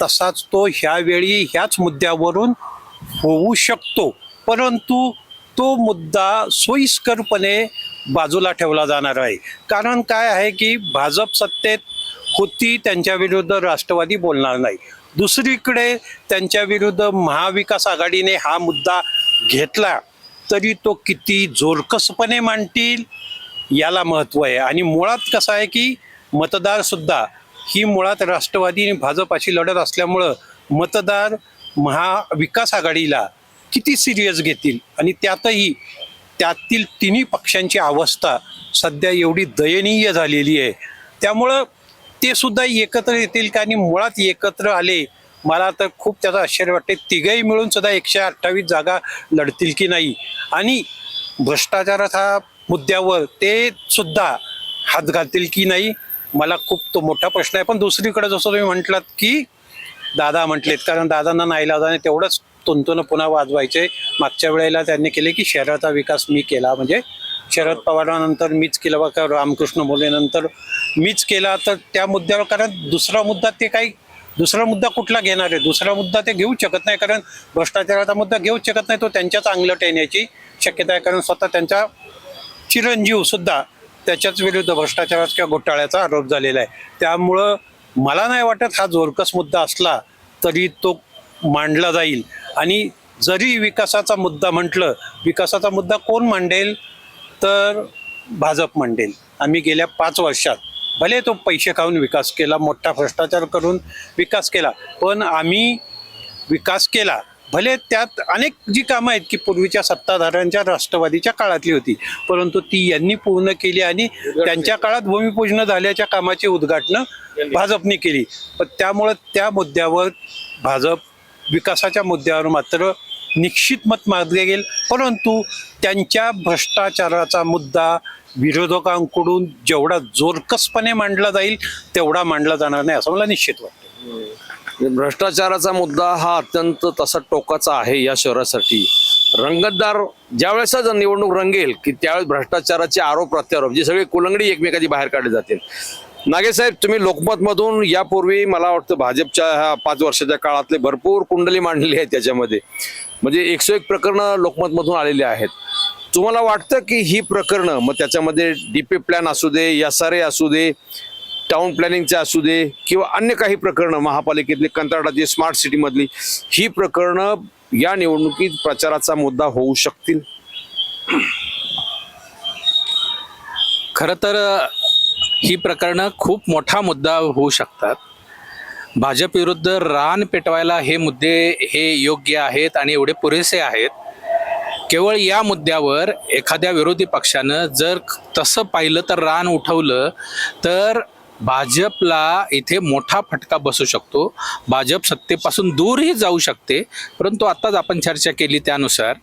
तसाच तो ह्यावेळी ह्याच मुद्द्यावरून होऊ शकतो. परंतु तो मुद्दा सोयीस्करपणे बाजूला ठेवला जाणार आहे. कारण काय आहे की भाजप सत्तेत होती, त्यांच्या विरुद्ध राष्ट्रवादी बोलणार नाही. दुसरीकडे त्यांच्या विरुद्ध महाविकास आघाडीने हा मुद्दा घेतला तरी तो किती जोरकसपणे मांडतील याला महत्त्व आहे. आणि मुळात कसं आहे की मतदारसुद्धा ही मुळात राष्ट्रवादी आणि भाजप अशी लढत असल्यामुळं मतदार महाविकास आघाडीला किती सिरियस घेतील. आणि त्यातील तिन्ही पक्षांची अवस्था सध्या एवढी दयनीय झालेली आहे, त्यामुळं ते सुद्धा एकत्र येतील का? आणि मुळात एकत्र आले, मला तर खूप त्याचं आश्चर्य वाटते. तिघही मिळून सुद्धा 128 जागा लढतील की नाही. आणि भ्रष्टाचाराच्या मुद्द्यावर ते सुद्धा हात घालतील की नाही, मला खूप तो मोठा प्रश्न आहे. पण दुसरीकडे जसं तुम्ही म्हटलात की दादा म्हटलेत, कारण दादांना नाईलाजाने तेवढंच तुंतून पुन्हा वाजवायचे. मागच्या वेळेला त्यांनी केले की शहराचा विकास मी केला, म्हणजे शरद पवारांनंतर मीच केला, बघा रामकृष्ण मोलेनंतर मीच केला. तर त्या मुद्द्यावर, कारण दुसरा मुद्दा ते काही दुसरा मुद्दा कुठला घेणार आहे? दुसरा मुद्दा ते घेऊच शकत नाही, कारण भ्रष्टाचाराचा मुद्दा घेऊच शकत नाही. तो त्यांच्याच अंगलट येण्याची शक्यता आहे, कारण स्वतः त्यांचा चिरंजीव सुद्धा त्याच्याच विरुद्ध भ्रष्टाचाराचा किंवा घोटाळ्याचा आरोप झालेला आहे. त्यामुळं मला नाही वाटत हा जोरकस मुद्दा असला तरी तो मांडला जाईल. आणि जरी विकासाचा मुद्दा म्हटलं, विकासाचा मुद्दा कोण मांडेल तर भाजप मांडेल. आम्ही गेल्या 5 वर्षात भले तो पैसे खाऊन विकास केला, मोठा भ्रष्टाचार करून विकास केला, पण आम्ही विकास केला. भले त्यात अनेक जी कामं आहेत की पूर्वीच्या सत्ताधाऱ्यांच्या राष्ट्रवादीच्या काळातली होती, परंतु ती यांनी पूर्ण केली आणि त्यांच्या काळात भूमिपूजन झाल्याच्या कामाची उद्घाटनं भाजपने केली. पण त्यामुळं त्या मुद्द्यावर भाजप विकासाच्या मुद्द्यावर मात्र निश्चित मत मागले गेल. परंतु त्यांच्या भ्रष्टाचाराचा मुद्दा विरोधकांकडून जेवढा जोरकसपणे मांडला जाईल तेवढा मांडला जाणार नाही असं मला निश्चित वाटतं. भ्रष्टाचाराचा मुद्दा हा अत्यंत तसा टोकाचा आहे या शहरासाठी. रंगतदार ज्यावेळेस निवडणूक रंगेल की त्यावेळेस भ्रष्टाचाराचे आरोप प्रत्यारोप जे सगळे कुलंगडी एकमेकाची बाहेर काढले जातील. नागेसाहेब, तुम्ही लोकमतमधून यापूर्वी मला वाटतं भाजपच्या ह्या 5 वर्षाच्या काळातले भरपूर कुंडली मांडलेली आहेत त्याच्यामध्ये, म्हणजे 101 प्रकरणं लोकमतमधून आलेली आहेत. तुम्हाला वाटतं की ही प्रकरणं, मग त्याच्यामध्ये डीपी प्लॅन असू दे, SRA असू दे, टाउन प्लॅनिंगचे असू दे किंवा अन्य काही प्रकरणं महापालिकेतली, कंत्राटाची, स्मार्ट सिटीमधली, ही प्रकरणं या निवडणुकीत प्रचाराचा मुद्दा होऊ शकतील? खरं तर ही प्रकरणं खूप मोठा मुद्दा होऊ शकतात. भाजप विरुद्ध रान पेटवायला हे मुद्दे हे योग्य आहेत आणि एवढे पुरेसे आहेत. केवळ या मुद्द्यावर एखाद्या विरोधी पक्षानं जर तसं पाहिलं तर रान उठवलं तर भाजपला इथे मोठा फटका बसू शकतो. भाजप सत्तेपासून दूरही जाऊ शकते. परंतु आत्ताच आपण चर्चा केली त्यानुसार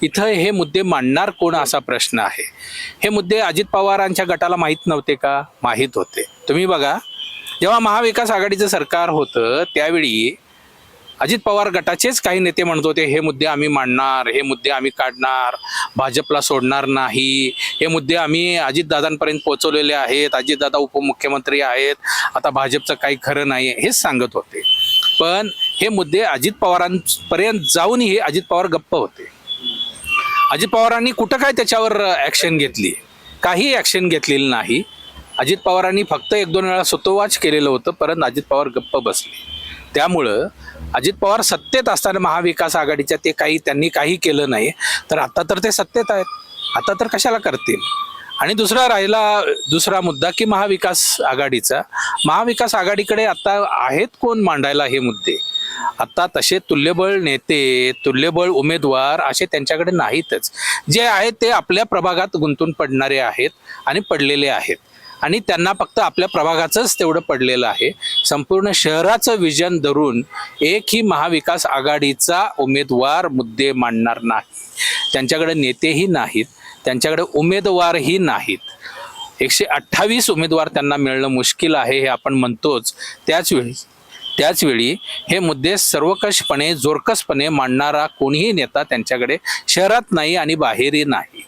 इथं हे मुद्दे मांडणार कोण असा प्रश्न आहे. हे मुद्दे अजित पवारांच्या गटाला माहीत नव्हते का? माहीत होते. तुम्ही बघा, जेव्हा महाविकास आघाडीचं सरकार होतं त्यावेळी अजित पवार गटाचेच काही नेते म्हणत होते हे मुद्दे आम्ही मांडणार, हे मुद्दे आम्ही काढणार, भाजपला सोडणार नाही, हे मुद्दे आम्ही अजितदादांपर्यंत पोहोचवलेले आहेत, अजितदादा उपमुख्यमंत्री आहेत, आता भाजपचं काही खरं नाही, हेच सांगत होते. पण हे मुद्दे अजित पवारांपर्यंत जाऊनही अजित पवार गप्प होते. अजित पवारांनी कुठं काय त्याच्यावर ॲक्शन घेतली? काही ॲक्शन घेतलेली नाही. अजित पवारांनी फक्त 1-2 वेळा सुतोवाच केलेलं होतं, परंतु अजित पवार गप्प बसले. त्यामुळं अजित पवार सत्तेत असताना महाविकास आघाडीच्या त्यांनी काही केलं नाही, तर आता तर ते सत्तेत आहेत, आता तर कशाला करतील? आणि दुसरा मुद्दा की महाविकास आघाडीचा. महाविकास आघाडीकडे आता आहेत कोण मांडायला हे मुद्दे? आता तसे तुल्यबळ नेते, तुल्यबळ उमेदवार असे त्यांच्याकडे नाहीतच. जे आहेत ते आपल्या प्रभागात गुंतून पडणारे आहेत आणि पडलेले आहेत, आणि त्यांना फक्त आपल्या प्रभागाचंच तेवढं पडलेलं आहे. संपूर्ण शहराचं विजन धरून एकही महाविकास आघाडीचा उमेदवार मुद्दे मांडणार नाही. त्यांच्याकडे नेतेही नाहीत, त्यांच्याकडे उमेदवारही नाहीत. 128 उमेदवार त्यांना मिळणं मुश्किल आहे हे आपण म्हणतोच. त्याचवेळी हे मुद्दे सर्वकषपणे जोरकसपणे मांडणारा कोणीही नेता त्यांच्याकडे शहरात नाही आणि बाहेरही नाही.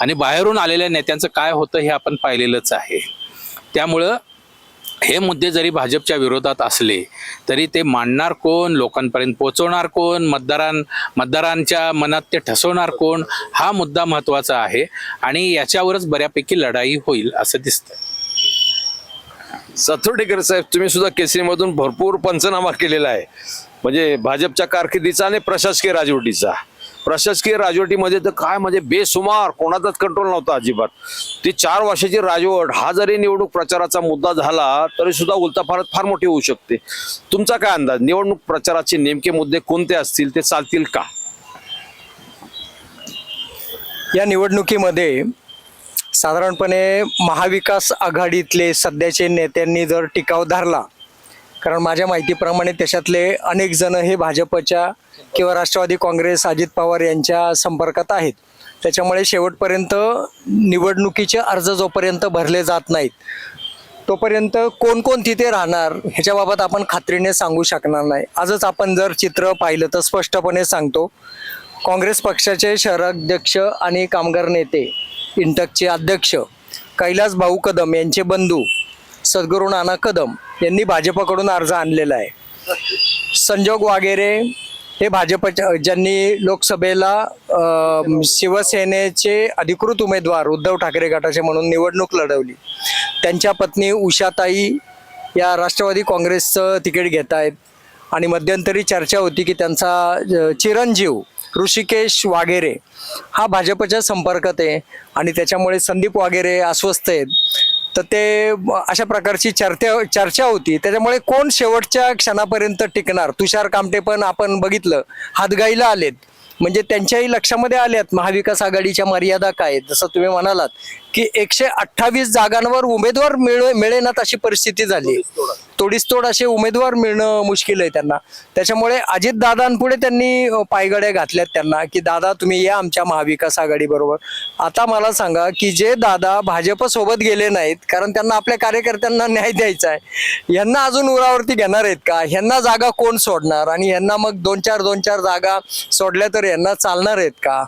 आणि बाहेरून आलेल्या नेत्यांचं काय होतं हे आपण पाहिलेलंच आहे. त्यामुळं हे मुद्दे जरी भाजपच्या विरोधात असले तरी ते मांडणार कोण, लोकांपर्यंत पोहोचवणार कोण, मतदारांच्या मनात ते ठसवणार कोण, हा मुद्दा महत्त्वाचा आहे. आणि याच्यावरच बऱ्यापैकी लढाई होईल असं दिसतं. सथोडेकर साहेब, तुम्ही सुद्धा केसरीमधून भरपूर पंचनामा केलेला आहे, म्हणजे भाजपच्या कारकिर्दीचा आणि प्रशासकीय राजवटीचा. प्रशासकीय राजवटीमध्ये तर काय म्हणजे बेसुमार, कोणाचाच कंट्रोल नव्हता अजिबात. ती 4 वर्षाची राजवट हा जरी निवडणूक प्रचाराचा मुद्दा झाला तरी सुद्धा उलथापालथ फार मोठी होऊ शकते. तुमचा काय अंदाज, निवडणूक प्रचाराचे नेमके मुद्दे कोणते असतील, ते चालतील का? या निवडणुकीमध्ये साधारणपणे महाविकास आघाडीतले सध्याचे नेत्यांनी जर टिकाव धरला, कारण माझ्या माहितीप्रमाणे त्याच्यातले अनेक जण हे भाजपच्या किंवा राष्ट्रवादी काँग्रेस अजित पवार यांच्या संपर्कात आहेत, त्याच्यामुळे शेवटपर्यंत निवडणुकीचे अर्ज जोपर्यंत भरले जात नाहीत तोपर्यंत कोण कोण तिथे राहणार ह्याच्याबाबत आपण खात्रीने सांगू शकणार नाही. आजच आपण जर चित्र पाहिलं तर स्पष्टपणे सांगतो, काँग्रेस पक्षाचे शहराध्यक्ष आणि कामगार नेते, इंटकचे अध्यक्ष कैलास भाऊ कदम यांचे बंधू सद्गुरू नाना कदम यांनी भाजपकडून अर्ज आणलेला आहे. संजोग वगैरे हे भाजपच्या ज्यांनी लोकसभेला शिवसेनेचे अधिकृत उमेदवार उद्धव ठाकरे गटाचे म्हणून निवडणूक लढवली, त्यांच्या पत्नी उषाताई या राष्ट्रवादी काँग्रेसचं तिकीट घेत आहेत. आणि मध्यंतरी चर्चा होती की त्यांचा चिरंजीव ऋषिकेश वाघेरे हा भाजपच्या संपर्कात आहे आणि त्याच्यामुळे संदीप वाघेरे अस्वस्थ आहेत. तर ते अशा प्रकारची चर्चा होती. त्याच्यामुळे कोण शेवटच्या क्षणापर्यंत टिकणार. तुषार कामटे पण आपण बघितलं हातगाईला आलेत, म्हणजे त्यांच्याही लक्षामध्ये आल्यात महाविकास आघाडीच्या मर्यादा काय आहेत. जसं तुम्ही म्हणालात की 128 जागांवर उमेदवार मिळेनात अशी परिस्थिती झाली. तोडीसतोड असे उमेदवार मिळणं मुश्किल आहे त्यांना. त्याच्यामुळे अजितदादांपुढे त्यांनी पायगड्या घातल्यात त्यांना की दादा तुम्ही या आमच्या महाविकास आघाडी बरोबर. आता मला सांगा की जे दादा भाजप सोबत गेले नाहीत कारण त्यांना आपल्या कार्यकर्त्यांना न्याय द्यायचा आहे, ह्यांना अजून उरावरती घेणार आहेत का. ह्यांना जागा कोण सोडणार आणि ह्यांना मग 2-4 जागा सोडल्या तर ह्यांना चालणार आहेत का.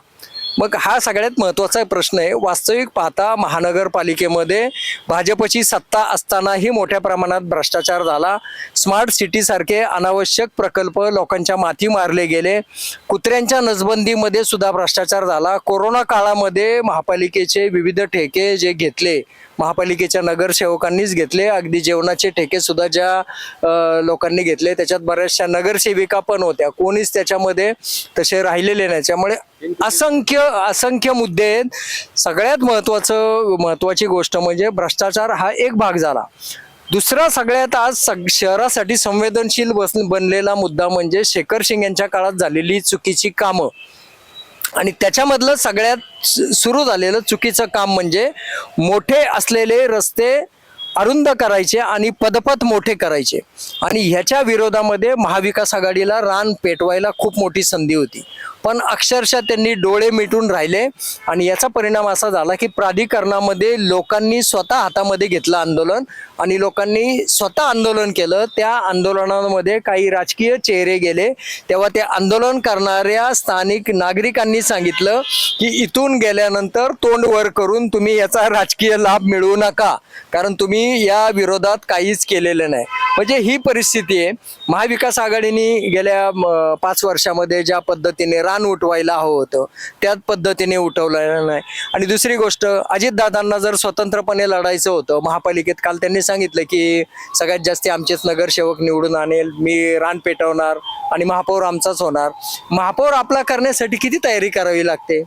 मग हा सगळ्यात महत्त्वाचा प्रश्न आहे. वास्तविक पाहता महानगरपालिकेमध्ये भाजपची सत्ता असतानाही मोठ्या प्रमाणात भ्रष्टाचार झाला. स्मार्ट सिटीसारखे अनावश्यक प्रकल्प लोकांच्या माथी मारले गेले. कुत्र्यांच्या नसबंदीमध्ये सुद्धा भ्रष्टाचार झाला. कोरोना काळामध्ये महापालिकेचे विविध ठेके जे घेतले महापालिकेच्या नगरसेवकांनीच घेतले. अगदी जेवणाचे ठेके सुद्धा ज्या लोकांनी घेतले त्याच्यात बऱ्याचशा नगरसेविका पण होत्या. कोणीच त्याच्यामध्ये तसे राहिलेले नाही. त्यामुळे असंख्य मुद्दे आहेत. सगळ्यात महत्वाची गोष्ट म्हणजे भ्रष्टाचार हा एक भाग झाला. दुसरा सगळ्यात आज शहरासाठी संवेदनशील बनलेला मुद्दा म्हणजे शेखर सिंग यांच्या काळात झालेली चुकीची कामं. आणि त्याच्यामधलं सगळ्यात सुरू झालेलं चुकीचं काम म्हणजे मोठे असलेले रस्ते अरुंद करायचे आणि पदपथ मोठे करायचे. आणि ह्याच्या विरोधामध्ये महाविकास आघाडीला रान पेटवायला खूप मोठी संधी होती, पण अक्षरशः त्यांनी डोळे मिटून राहिले. आणि याचा परिणाम असा झाला की प्राधिकरणामध्ये लोकांनी स्वतः हातामध्ये घेतलं आंदोलन आणि लोकांनी स्वतः आंदोलन केलं. त्या आंदोलनामध्ये काही राजकीय चेहरे गेले. तेव्हा ते आंदोलन करणाऱ्या स्थानिक नागरिकांनी सांगितलं की इथून गेल्यानंतर तोंड वर करून तुम्ही याचा राजकीय लाभ मिळवू नका, कारण तुम्ही या विरोधात काहीच केलेलं नाही. म्हणजे ही परिस्थिती आहे. महाविकास आघाडीने गेल्या 5 वर्षामध्ये ज्या पद्धतीने रान उठवायला हवं होतं त्याच पद्धतीने उठवलेलं नाही. आणि दुसरी गोष्ट, अजितदादांना जर स्वतंत्रपणे लढायचं होतं महापालिकेत, काल त्यांनी सांगितलं की सगळ्यात जास्त आमचेच नगरसेवक निवडून आणेल, मी रान पेटवणार आणि महापौर आमचाच होणार. महापौर आपला करण्यासाठी किती तयारी करावी लागते.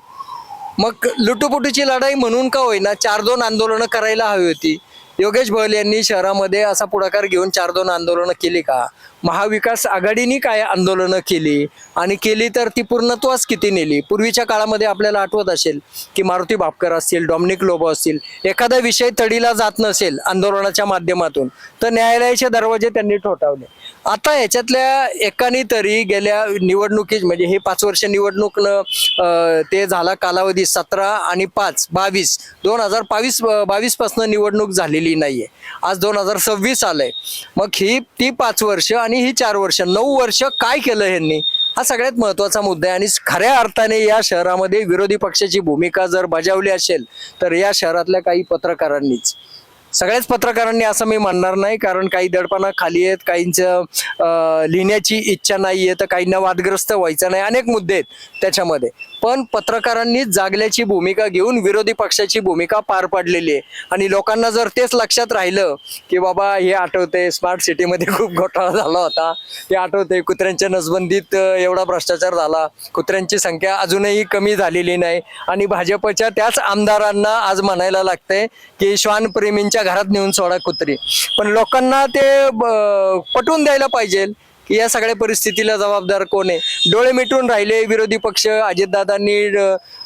मग लुटूपुटीची लढाई म्हणून का होईना 4-2 आंदोलनं करायला हवी होती. योगेश बहल यांनी शहरामध्ये असा पुढाकार घेऊन 4-2 आंदोलनं केली का. महाविकास आघाडीने काय आंदोलनं केली आणि केली तर ती पूर्णत्वास किती नेली. पूर्वीच्या काळामध्ये आपल्याला आठवत असेल की मारुती बापकर असतील, डॉमिनिक लोबो असतील, एखादा विषय तडीला जात नसेल आंदोलनाच्या माध्यमातून तर न्यायालयाचे दरवाजे त्यांनी ठोठावले. आता ह्याच्यातल्या एकाने तरी गेल्या निवडणुकीत म्हणजे हे 5 वर्ष निवडणूक ते झाला कालावधी 17 आणि 5 22 2022 पासून निवडणूक झालेली नाहीये. आज 2026 आलंय. मग ती 5 वर्ष आणि ही 4 वर्ष 9 वर्ष काय केलं ह्यांनी, हा सगळ्यात महत्वाचा मुद्दा आहे. आणि खऱ्या अर्थाने या शहरामध्ये विरोधी पक्षाची भूमिका जर बजावली असेल तर या शहरातल्या काही पत्रकारांनीच. सगळ्याच पत्रकारांनी असं मी म्हणणार नाही, कारण काही दडपणा खाली आहेत, काहींचं लिहिण्याची इच्छा नाहीये, तर काहींना वादग्रस्त व्हायचं नाही, अनेक मुद्दे आहेत त्याच्यामध्ये. पण पत्रकारांनी जागल्याची भूमिका घेऊन विरोधी पक्षाची भूमिका पार पाडलेली आहे. आणि लोकांना जर तेच लक्षात राहिलं की बाबा हे आठवते स्मार्ट सिटीमध्ये खूप घोटाळा झाला होता, हे आठवते कुत्र्यांच्या नसबंदीत एवढा भ्रष्टाचार झाला, कुत्र्यांची संख्या अजूनही कमी झालेली नाही, आणि भाजपच्या त्याच आमदारांना आज म्हणायला लागतंय की श्वानप्रेमींच्या घरात नेऊन सोडा कुत्री. पण लोकांना ते पटवून द्यायला पाहिजे की या सगळ्या परिस्थितीला जबाबदार कोण आहे. डोळे मिटून राहिले विरोधी पक्ष. अजितदादांनी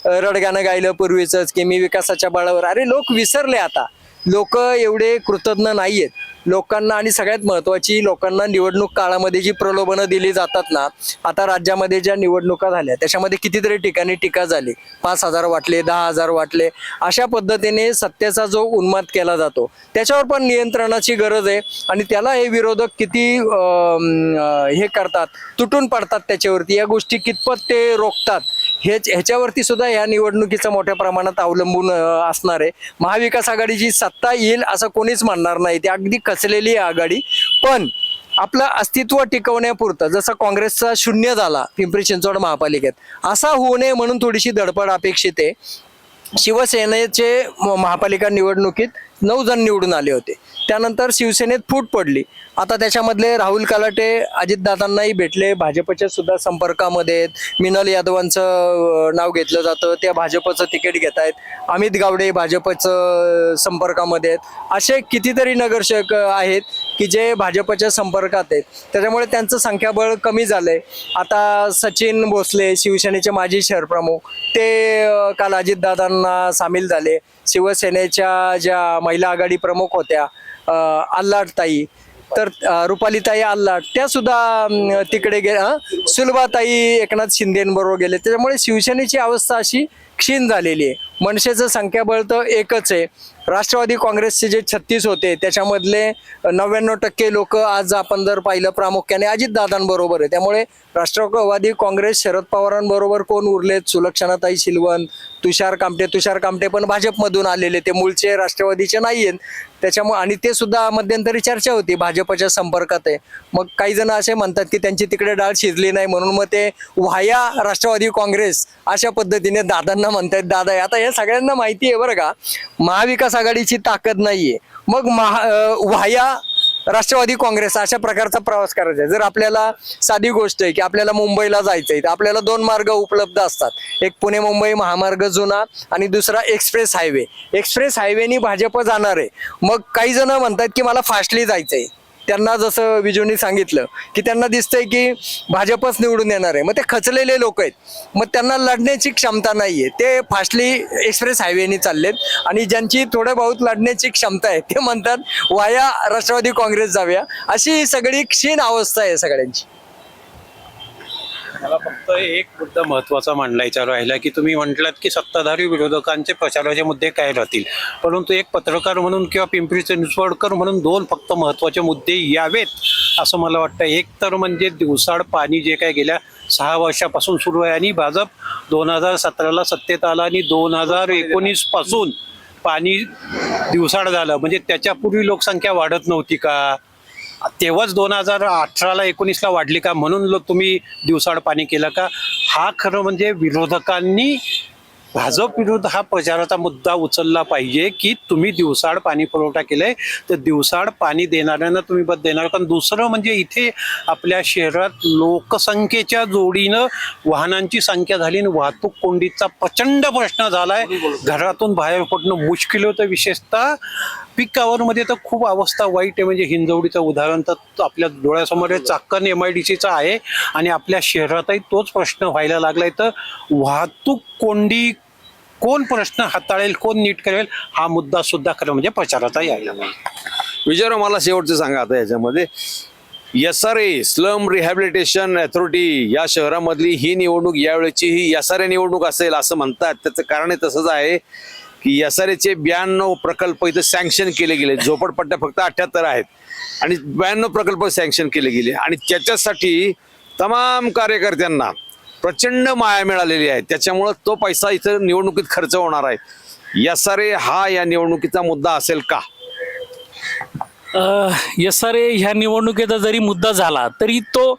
रडगाणं गायलं पूर्वीच की मी विकासाच्या बळावर. अरे लोक विसरले आता. लोक एवढे कृतज्ञ नाहीयेत लोकांना. आणि सगळ्यात महत्वाची, लोकांना निवडणूक काळामध्ये जी प्रलोभनं दिली जातात ना, आता राज्यामध्ये ज्या निवडणुका झाल्या त्याच्यामध्ये कितीतरी ठिकाणी टीका झाली. 5,000 वाटले, 10,000 वाटले, अशा पद्धतीने सत्तेचा जो उन्माद केला जातो त्याच्यावर पण नियंत्रणाची गरज आहे. आणि त्याला हे विरोधक किती हे करतात, तुटून पडतात त्याच्यावरती, या गोष्टी कितपत ते रोखतात ह्याच्यावरती सुद्धा या निवडणुकीचं मोठ्या प्रमाणात अवलंबून असणार आहे. महाविकास आघाडीची सत्ता येईल असं कोणीच म्हणणार नाही, ती अगदी खचलेली आहे आघाडी. पण आपलं अस्तित्व टिकवण्यापुरतं, जसं काँग्रेसचा 0 झाला पिंपरी चिंचवड महापालिकेत, असा होऊ नये म्हणून थोडीशी धडपड अपेक्षित आहे. शिवसेनेचे महापालिका निवडणुकीत 9 जण निवडून आले होते, त्यानंतर शिवसेनेत फूट पडली. आता त्याच्यामधले राहुल कलाटे अजितदादांनाही भेटले, भाजपच्या सुद्धा संपर्कामध्ये आहेत. मिनल यादवांचं नाव घेतलं जातं, त्या भाजपचं तिकीट घेत आहेत. अमित गावडे भाजपचं संपर्कामध्ये आहेत. असे कितीतरी नगरसेवक आहेत की जे भाजपच्या संपर्कात आहेत, त्याच्यामुळे त्यांचं संख्याबळ कमी झालंय. आता सचिन भोसले शिवसेनेचे माजी शहरप्रमुख, ते काल अजितदादांना सामील झाले. शिवसेनेच्या ज्या महिला आघाडी प्रमुख होत्या आल्हाडताई, तर रुपालीताई आल्हाड, त्या सुद्धा तिकडे सुलभाताई एकनाथ शिंदेबरोबर गेले. त्याच्यामुळे शिवसेनेची अवस्था अशी क्षीण झालेली आहे. मनसेचं संख्याबळ तर एकच आहे. राष्ट्रवादी काँग्रेसचे जे 36 होते त्याच्यामधले 99% लोक आज आपण जर पाहिलं प्रामुख्याने अजितदादांबरोबर आहे. त्यामुळे राष्ट्रवादी काँग्रेस शरद पवारांबरोबर कोण उरलेत? सुलक्षणाताई शिलवण, तुषार कामटे पण भाजपमधून आलेले, ते मूळचे राष्ट्रवादीचे नाही आहेत. त्याच्यामुळे आणि ते सुद्धा मध्यंतरी चर्चा होती भाजपच्या संपर्कात आहे. मग काही जण असे म्हणतात की त्यांची तिकडे डाळ शिजली नाही म्हणून मग ते व्हाया राष्ट्रवादी काँग्रेस अशा पद्धतीने दादांना म्हणतात. दादा आता हे सगळ्यांना माहिती आहे बरं का, महाविकास आघाडीची ताकद नाहीये, मग व्हाया राष्ट्रवादी काँग्रेस अशा प्रकारचा प्रवास करायचा आहे. जर आपल्याला साधी गोष्ट आहे की आपल्याला मुंबईला जायचंय, तर आपल्याला 2 मार्ग उपलब्ध असतात. एक पुणे मुंबई महामार्ग जुना आणि दुसरा एक्सप्रेस हायवे. एक्सप्रेस हायवेनी भाजप जाणार आहे. मग काही जण म्हणतात की मला फास्टली जायचंय, त्यांना जसं विजूंनी सांगितलं की त्यांना दिसतंय की भाजपच निवडून येणार आहे. मग ते खचलेले लोक आहेत, मग त्यांना लढण्याची क्षमता नाहीये, ते फास्टली एक्सप्रेस हायवेनी चाललेत. आणि ज्यांची थोडं बहुत लढण्याची क्षमता आहे ते म्हणतात वाया राष्ट्रवादी काँग्रेस जाऊया. अशी सगळी क्षीण अवस्था आहे सगळ्यांची. मला फक्त एक मुद्दा महत्त्वाचा मांडायचा राहिला की तुम्ही म्हटलात की सत्ताधारी विरोधकांचे प्रचाराचे मुद्दे काय राहतील, परंतु एक पत्रकार म्हणून किंवा पिंपरी चिंचवडकर म्हणून 2 फक्त महत्त्वाचे मुद्दे यावेत असं मला वाटतं. एक तर म्हणजे दिवसाड पाणी जे काय गेल्या 6 वर्षापासून सुरू आहे आणि भाजप 2017ला सत्तेत आला आणि 2019 पासून पाणी दिवसाड झालं, म्हणजे त्याच्यापूर्वी लोकसंख्या वाढत नव्हती का? तेव्हाच 2018ला 19ला वाढली का म्हणून तुम्ही दिवसाड पाणी केलं का? हा खरं म्हणजे विरोधकांनी भाजप विरुद्ध हा प्रचाराचा मुद्दा उचलला पाहिजे की तुम्ही दिवसाड पाणी पुरवठा केलाय तर दिवसाड पाणी देणाऱ्यांना तुम्ही बद देणार. कारण दुसरं म्हणजे इथे आपल्या शहरात लोकसंख्येच्या जोडीनं वाहनांची संख्या झाली आणि वाहतूक कोंडीचा प्रचंड प्रश्न झालाय. घरातून बाहेर पडणं मुश्किल होतं. विशेषतः पीक मध्ये तर खूप अवस्था वाईट आहे. म्हणजे हिंजवडीचं उदाहरण तर आपल्या डोळ्यासमोर चाकण MIDCचा आहे आणि आपल्या शहरातही तोच प्रश्न व्हायला लागलाय. तर वाहतूक कोंडी कोण प्रश्न हाताळेल, कोण नीट करेल, हा मुद्दा सुद्धा खरं म्हणजे प्रचाराचा यायला पाहिजे. विजयराव, मला शेवटचं सांगा आता याच्यामध्ये SRA स्लम रिहॅबिलिटेशन अथॉरिटी या शहरामधली ही निवडणूक यावेळेची ही SRA निवडणूक असेल असं म्हणतात. त्याचं कारण तसंच आहे की SRAचे 92 प्रकल्प इथं सँक्शन केले गेले. झोपडपट्ट्या फक्त 78 आहेत आणि 92 प्रकल्प सँक्शन केले गेले आणि त्याच्यासाठी तमाम कार्यकर्त्यांना प्रचंड माया मिळालेली आहे. त्याच्यामुळं तो पैसा इथं निवडणुकीत खर्च होणार आहे. SRA हा या निवडणुकीचा मुद्दा असेल का? SRA ह्या निवडणुकीचा जरी मुद्दा झाला तरी तो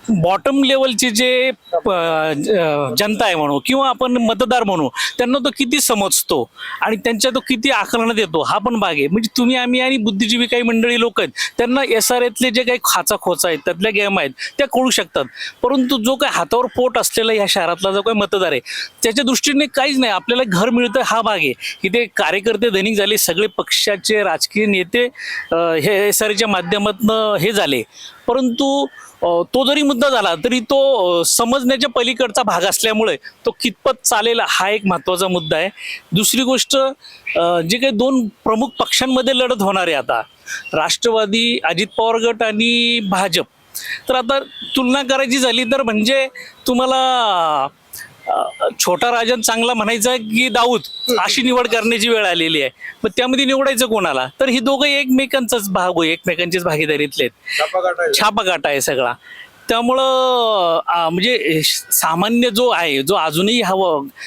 बॉटम लेवलचे जे जनता आहे म्हणू किंवा आपण मतदार म्हणू त्यांना तो किती समजतो आणि त्यांच्या तो किती आकलनात येतो हा पण भाग आहे. म्हणजे तुम्ही आम्ही आणि बुद्धिजीवी काही मंडळी लोक आहेत त्यांना SRAतले जे काही खाचा खोचा आहेत त्यातल्या गेम आहेत त्या कळू शकतात. परंतु जो काही हातावर पोट असलेला ह्या शहरातला जो काही मतदार आहे त्याच्या दृष्टीने काहीच नाही. आपल्याला घर मिळतं हा भाग आहे की ते कार्यकर्ते धनिक झाले, सगळे पक्षाचे राजकीय नेते हे SRAच्या माध्यमातून हे झाले. परंतु तो जरी मुद्दा झाला तरी तो समजण्याच्या पलीकडचा भाग असल्यामुळे तो कितपत चालेल हा एक महत्त्वाचा मुद्दा आहे. दुसरी गोष्ट जे काही 2 प्रमुख पक्षांमध्ये लढत होणार आहे आता राष्ट्रवादी अजित पवार गट आणि भाजप, तर आता तुलना करायची झाली तर म्हणजे तुम्हाला छोटा राजन चांगला म्हणायचा की दाऊद अशी निवड करण्याची वेळ आलेली आहे. मग त्यामध्ये निवडायचं कोणाला? तर ही दोघं एकमेकांचाच भाग होय, एकमेकांचीच भागीदारीतले आहेत. छापाकाट आहे सगळा. त्यामुळं म्हणजे सामान्य जो आहे, जो अजूनही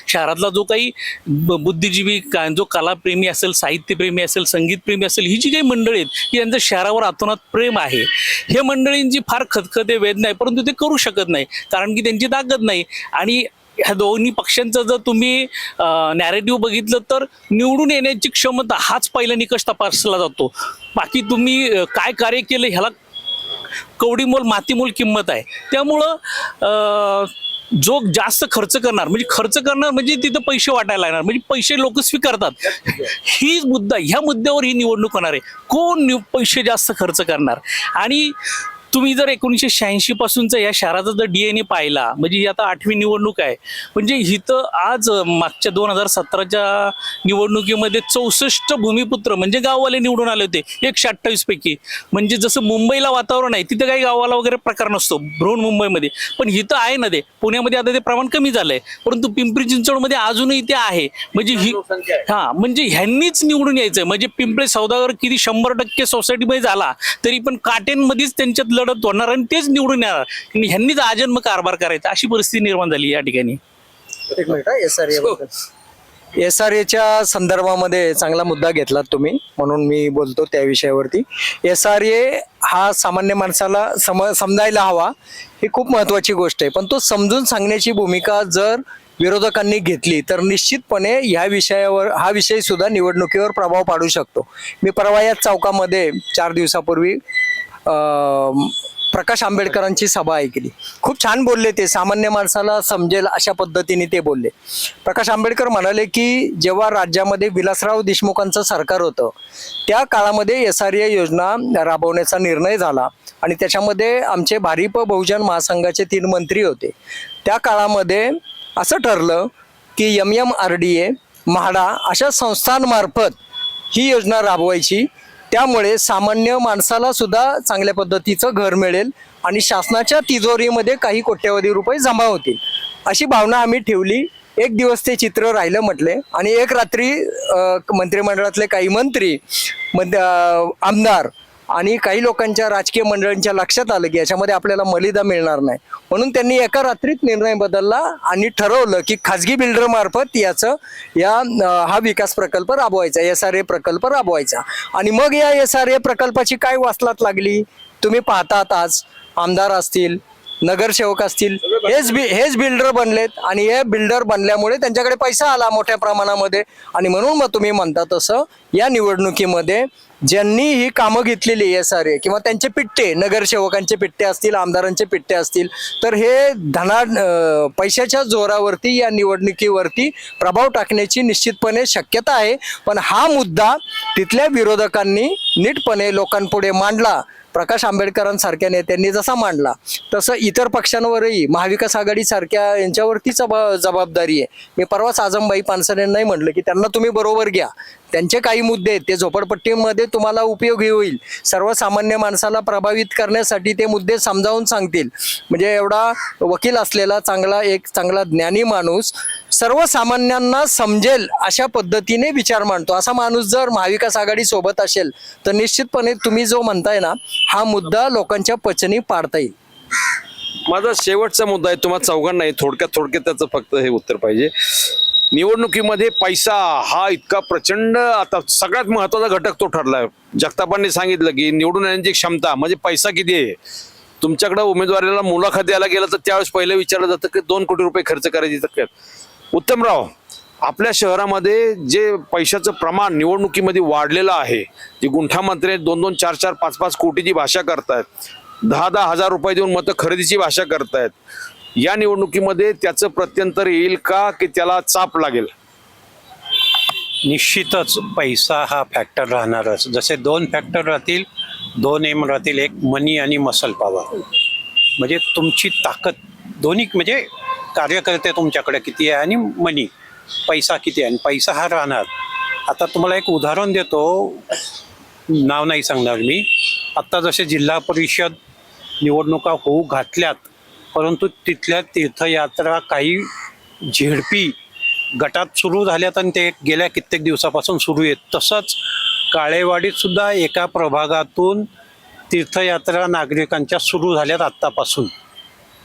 शहरातला जो काही बुद्धिजीवी जो कलाप्रेमी असेल, साहित्यप्रेमी असेल, संगीतप्रेमी असेल, ही जी काही मंडळी आहेत की यांचं शहरावर अतोनात प्रेम आहे, हे मंडळींची फार खतखते वेदना आहे, परंतु ते करू शकत नाही कारण की त्यांची ताकद नाही. आणि ह्या दोन्ही पक्षांचं जर तुम्ही नॅरेटिव्ह बघितलं तर निवडून येण्याची क्षमता हाच पहिला निकष तपासला जातो. बाकी तुम्ही काय कार्य केलं ह्याला कवडीमोल मातीमोल किंमत आहे. त्यामुळं जो जास्त खर्च करणार म्हणजे तिथं पैसे वाटायला लागणार, म्हणजे पैसे लोक स्वीकारतात. ही मुद्दा, ह्या मुद्द्यावर ही निवडणूक होणार आहे. कोण पैसे जास्त खर्च करणार. आणि तुम्ही जर 1986 पासूनचा या शहराचा जर DNA पाहिला, म्हणजे ही आता 8वी निवडणूक आहे, म्हणजे इथं आज मागच्या 2017च्या निवडणुकीमध्ये 64 भूमिपुत्र म्हणजे गाववाले निवडून आले होते 128 पैकी. म्हणजे जसं मुंबईला वातावरण आहे तिथं काही गावाला वगैरे प्रकार नसतो बृहन्मुंबईमध्ये, पण इथं आहे ना ते. पुण्यामध्ये आता ते प्रमाण कमी झालंय, परंतु पिंपरी चिंचवडमध्ये अजूनही ते आहे. म्हणजे ही म्हणजे ह्यांनीच निवडून यायचंय. म्हणजे पिंपळे सौदागर किती 100% सोसायटीमध्ये झाला तरी पण काटेंमध्येच त्यांच्यात लढत होणार आणि तेच निवडून येणार. ह्यांनीच आजन्म कारभार करायचा अशी परिस्थिती निर्माण झाली या ठिकाणी. एक मिनिट, SRA संदर्भामध्ये चांगला मुद्दा घेतलात तुम्ही, म्हणून मी बोलतो त्या विषयावरती. SRA हा सामान्य माणसाला समजायला हवा, ही खूप महत्वाची गोष्ट आहे. पण तो समजून सांगण्याची भूमिका जर विरोधकांनी घेतली तर निश्चितपणे ह्या विषयावर, हा विषय सुद्धा निवडणुकीवर प्रभाव पाडू शकतो. मी परवा या चौकामध्ये 4 दिवसापूर्वी प्रकाश आंबेडकरांची सभा ऐकली. खूप छान बोलले ते, सामान्य माणसाला समजेल अशा पद्धतीने ते बोलले. प्रकाश आंबेडकर म्हणाले की जेव्हा राज्यामध्ये विलासराव देशमुखांचं सरकार होतं त्या काळामध्ये SRA योजना राबवण्याचा निर्णय झाला आणि त्याच्यामध्ये आमचे भारिप बहुजन महासंघाचे 3 मंत्री होते. त्या काळामध्ये असं ठरलं की MMRDA, म्हाडा अशा संस्थांमार्फत ही योजना राबवायची. त्यामुळे सामान्य माणसाला सुद्धा चांगल्या पद्धतीचं घर मिळेल आणि शासनाच्या तिजोरीमध्ये काही कोट्यवधी रुपये जमा होतील अशी भावना आम्ही ठेवली. एक दिवस ते चित्र राहिलं म्हटले आणि एक रात्री मंत्रिमंडळातले काही मंत्री, आमदार आणि काही लोकांच्या राजकीय मंडळींच्या लक्षात आलं की याच्यामध्ये आपल्याला मलिदा मिळणार नाही, म्हणून त्यांनी एका रात्रीत निर्णय बदलला आणि ठरवलं की खाजगी बिल्डर मार्फत हा विकास प्रकल्प राबवायचा, SRA प्रकल्प राबवायचा. आणि मग या SRA प्रकल्पाची काय वासलात लागली तुम्ही पाहतात. आज आमदार असतील, नगरसेवक असतील, हेच बिल्डर बनलेत आणि हे बिल्डर बनल्यामुळे त्यांच्याकडे पैसा आला मोठ्या प्रमाणामध्ये. आणि म्हणून मग तुम्ही म्हणता तसं या निवडणुकीमध्ये ज्यांनी ही कामं घेतलेली SRA किंवा त्यांचे पिट्टे, नगरसेवकांचे पिट्टे असतील, आमदारांचे पिट्टे असतील, तर हे पैशाच्या जोरावरती या निवडणुकीवरती प्रभाव टाकण्याची निश्चितपणे शक्यता आहे. पण हा मुद्दा तिथल्या विरोधकांनी नीटपणे लोकांपुढे मांडला. प्रकाश आंबेडकरांसारख्या नेत्यांनी जसा मांडला तसं इतर पक्षांवरही, महाविकास आघाडी सारख्या यांच्यावरतीच जबाबदारी आहे. मी परवाच आजमबाई पानसरेंनाही म्हटलं की त्यांना तुम्ही बरोबर घ्या, त्यांचे काही मुद्दे आहेत ते झोपडपट्टीमध्ये तुम्हाला उपयोगी होईल, सर्वसामान्य माणसाला प्रभावित करण्यासाठी ते मुद्दे समजावून सांगतील. म्हणजे एवढा वकील असलेला चांगला ज्ञानी माणूस सर्वसामान्यांना समजेल अशा पद्धतीने विचार मांडतो. असा माणूस जर महाविकास आघाडी सोबत असेल तर निश्चितपणे तुम्ही जो म्हणताय ना, हा मुद्दा लोकांच्या पचनी पाडता येईल. माझा शेवटचा मुद्दा आहे, तुम्हाला चौघांना थोडक्यात त्याचं फक्त हे उत्तर पाहिजे. निवडणुकीमध्ये पैसा हा इतका प्रचंड आता सगळ्यात महत्वाचा घटक तो ठरलाय. जगतापांनी सांगितलं की निवडून येण्याची क्षमता म्हणजे पैसा किती आहे. तुमच्याकडे उमेदवाराला मुलाखत द्यायला गेलं तर त्यावेळेस पहिलं विचारलं जातं की 2 कोटी रुपये खर्च करायची तर. उत्तमराव, आपल्या शहरामध्ये जे पैशाचं प्रमाण निवडणुकीमध्ये वाढलेलं आहे, जे गुंठामंत्री 2-2, 4-4, 5-5 कोटीची भाषा करतायत, 10-10 हजार रुपये देऊन मतं खरेदीची भाषा करतायत, या निवडणुकीमध्ये त्याचं प्रत्यंतर येईल का की त्याला चाप लागेल? निश्चितच पैसा हा फॅक्टर राहणारच. जसे 2 फॅक्टर राहतील, 2 M राहतील, एक मनी आणि मसल पॉवर. म्हणजे तुमची ताकद दोन्ही, म्हणजे कार्यकर्ते तुमच्याकडे किती आहे आणि मनी, पैसा किती आहे, आणि पैसा हा राहणार. आता तुम्हाला एक उदाहरण देतो, नाव नाही सांगणार मी. आत्ता जसे जिल्हा परिषद निवडणुका होऊ घातल्यात, परंतु तिथल्या तीर्थयात्रा काही झेडपी गटात सुरू झाल्यात आणि ते गेल्या कित्येक दिवसापासून सुरू आहेत. तसंच काळेवाडीत सुद्धा एका प्रभागातून तीर्थयात्रा नागरिकांच्या सुरू झाल्यात आत्तापासून.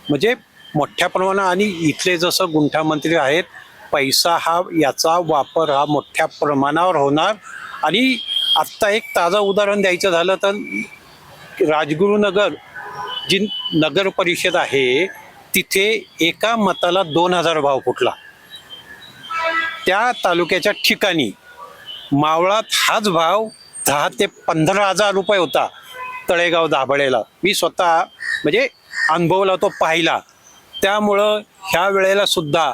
म्हणजे मोठ्या प्रमाणात. आणि इथले जसं गुंठा मंत्री आहेत, पैसा हा याचा वापर हा मोठ्या प्रमाणावर होणार. आणि आत्ता एक ताजं उदाहरण द्यायचं झालं तर राजगुरुनगर जी नगर परिषद आहे तिथे एका मताला 2000 भाव फुटला. त्या तालुक्याच्या ठिकाणी मावळात हाच भाव 10 ते 15,000 रुपये होता तळेगाव दाभळेला. मी स्वतः म्हणजे अनुभवला, तो पाहिला. त्यामुळं ह्या वेळेला सुद्धा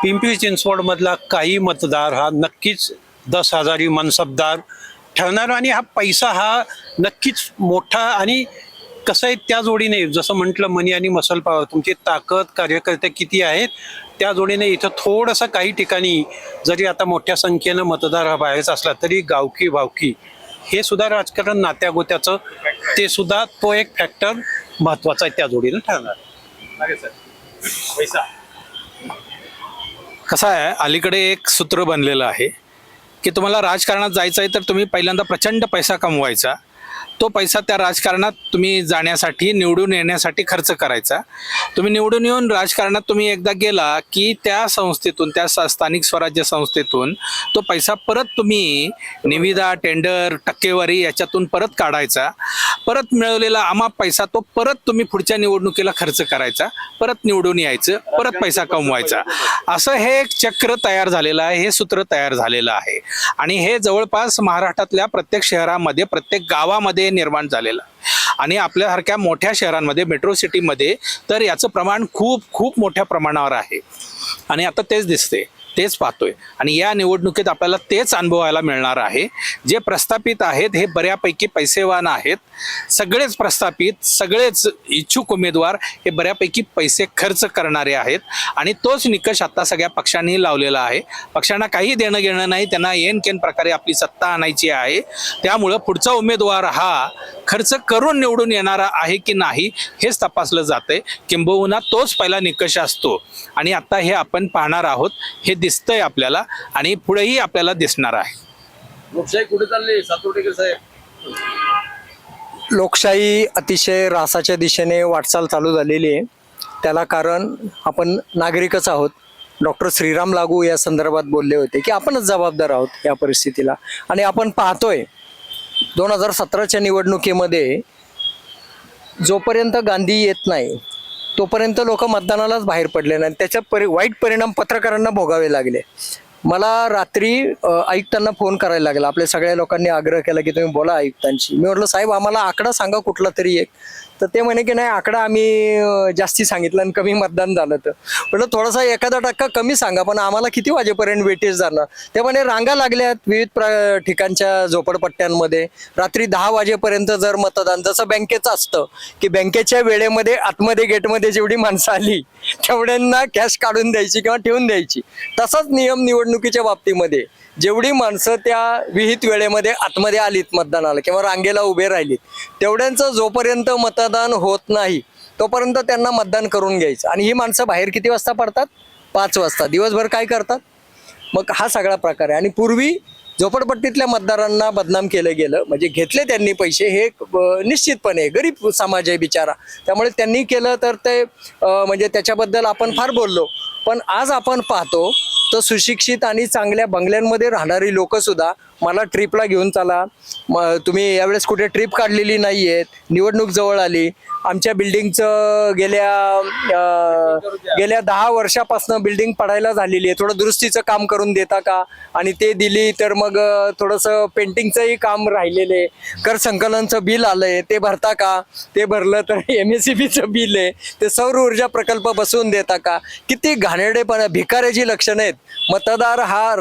पिंपरी चिंचवडमधला काही मतदार हा नक्कीच 10,000 मनसबदार ठरणार. आणि हा पैसा हा नक्कीच मोठा. आणि कसं आहे, त्या जोडीने जसं म्हटलं मनी आणि मसल पॉवर, तुमची ताकद कार्यकर्ते किती आहेत त्या जोडीने इथं थोडंसं काही ठिकाणी जरी आता मोठ्या संख्येनं मतदार हा बाहेरच असला तरी गावकी भावकी हे सुद्धा राजकारण नात्यागोत्याचं ते सुद्धा तो एक फॅक्टर महत्वाचा आहे त्या जोडीनं ठरणार. कसं आहे, अलीकडे एक सूत्र बनलेलं आहे की तुम्हाला राजकारणात जायचं आहे तर तुम्ही पहिल्यांदा प्रचंड पैसा कमवायचा. तो पैसा त्या राजकारणात तुम्ही जाण्यासाठी, निवडून येण्यासाठी खर्च करायचा. तुम्ही निवडून येऊन राजकारणात तुम्ही एकदा गेला की त्या संस्थेतून, त्या स्थानिक स्वराज्य संस्थेतून तो पैसा परत तुम्ही निविदा, टेंडर, टक्केवारी याच्यातून परत काढायचा. परत मिळवलेला अमाप पैसा तो परत तुम्ही पुढच्या निवडणुकीला खर्च करायचा, परत निवडून यायचं, परत पैसा कमवायचा. असं हे एक चक्र तयार झालेलं आहे, हे सूत्र तयार झालेलं आहे. आणि हे जवळपास महाराष्ट्रातल्या प्रत्येक शहरामध्ये, प्रत्येक गावामध्ये निर्माण झालेलं. आणि आपल्यासारख्या मोठ्या शहरांमध्ये, मेट्रो सिटीमध्ये तर याचं प्रमाण खूप खूप मोठ्या प्रमाणावर आहे. आणि आता तेच दिसते, तेच पाहतोय. आणि या निवडणुकीत आपल्याला तेच अनुभवायला मिळणार आहे. जे प्रस्थापित आहेत हे बऱ्यापैकी पैसेवान आहेत. सगळेच प्रस्थापित, सगळेच इच्छुक उमेदवार हे बऱ्यापैकी पैसे खर्च करणारे आहेत. आणि तोच निकष आता सगळ्या पक्षांनी लावलेला आहे. पक्षांना काही देणं घेणं नाही, त्यांना येनकेन प्रकारे आपली सत्ता आणायची आहे. त्यामुळं पुढचा उमेदवार हा खर्च करून निवडून येणारा आहे की नाही हेच तपासलं जातंय. किंबहुना तोच पहिला निकष असतो. आणि आता हे आपण पाहणार आहोत, हे दिसतंय आपल्याला आणि पुढेही आपल्याला दिसणार आहे. लोकशाही कुठे चालली सातवडेकर साहेब? लोकशाही अतिशय ऱ्हासाच्या दिशेने वाटचाल चालू झालेली आहे. त्याला कारण आपण नागरिकच आहोत. डॉक्टर श्रीराम लागू या संदर्भात बोलले होते की आपणच जबाबदार आहोत या परिस्थितीला. आणि आपण पाहतोय 2017च्या निवडणुकीमध्ये जोपर्यंत गांधी येत नाही तोपर्यंत लोक मतदानालाच बाहेर पडले नाही. त्याच्या वाईट परिणाम पत्रकारांना भोगावे लागले. मला रात्री आयुक्तांना फोन करायला लागला. आपल्या सगळ्या लोकांनी आग्रह केला की तुम्ही बोला आयुक्तांशी. मी म्हटलं साहेब आम्हाला आकडा सांगा कुठला तरी एक. तर ते म्हणे की नाही आकडा आम्ही जास्ती सांगितलं आणि कमी मतदान झालं. तर म्हटलं थोडासा 1% कमी सांगा, पण आम्हाला किती वाजेपर्यंत वेटेज जाणार. ते म्हणे रांगा लागल्यात विविध ठिकाणच्या झोपडपट्ट्यांमध्ये. रात्री 10 वाजेपर्यंत जर मतदान, जसं बँकेचं असतं की बँकेच्या वेळेमध्ये आतमध्ये गेटमध्ये जेवढी माणसं आली तेवढ्यांना कॅश काढून द्यायची किंवा ठेवून द्यायची. तसाच नियम निवडणुकीच्या बाबतीमध्ये जेवढी माणसं त्या विहित वेळेमध्ये आतमध्ये आलीत मतदानाला किंवा रांगेला उभे राहिलीत तेवढ्यांचं जोपर्यंत मतदान होत नाही तोपर्यंत त्यांना मतदान करून घ्यायचं. आणि ही माणसं बाहेर किती वाजता पडतात? 5 वाजता. दिवसभर काय करतात? मग हा सगळा प्रकार आहे. आणि पूर्वी झोपडपट्टीतल्या मतदारांना बदनाम केलं गेलं, म्हणजे घेतले त्यांनी पैसे, हे निश्चितपणे गरीब समाज आहे बिचारा, त्यामुळे त्यांनी केलं तर ते म्हणजे त्याच्याबद्दल आपण फार बोललो. पण आज आपण पाहतो तर सुशिक्षित आणि चांगल्या बंगल्यांमध्ये राहणारी लोक सुद्धा मला ट्रिपला घेऊन चला, तुम्ही यावेळेस कुठे ट्रिप काढलेली नाही आहेत, निवडणूक जवळ आली, आमच्या बिल्डिंगचं गेल्या 10 वर्षापासून बिल्डिंग पडायला झालेली आहे, थोडं दुरुस्तीचं काम करून देता का? आणि ते दिली तर मग थोडंसं पेंटिंगचंही काम राहिलेलं आहे, कर संकलनचं बिल आलंय ते भरता का? ते भरलं तर MSCBचं बिल आहे, ते सौर ऊर्जा प्रकल्प बसवून देता का? किती घाणेरडेपणा, भिकाऱ्याची लक्षणं आहेत. मतदार हा